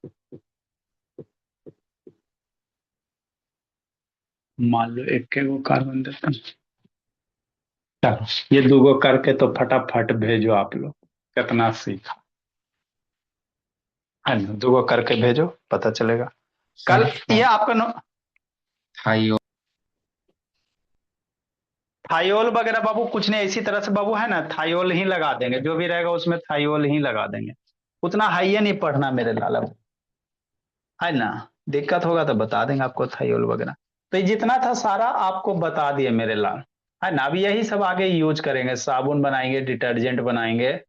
मान लो एक के वो कार्बन देता हूं। चलो ये दूगो करके तो फटाफट भेजो आप लोग, कितना सीखा, है ना। दूगो करके भेजो, पता चलेगा कल। सर ये आपका थाइयो थायोल वगैरह बाबू कुछ नहीं, इसी तरह से बाबू, है ना। थायोल ही लगा देंगे, जो भी रहेगा उसमें थायोल ही लगा देंगे। उतना हाई नहीं पढ़ना मेरे लाल, है ना। दिक्कत होगा तो बता देंगे आपको थायोल वगैरह। तो ये जितना था सारा आपको बता दिए मेरे लाल, है ना। अब यही सब आगे यूज करेंगे, साबुन बनाएंगे, डिटर्जेंट बनाएंगे,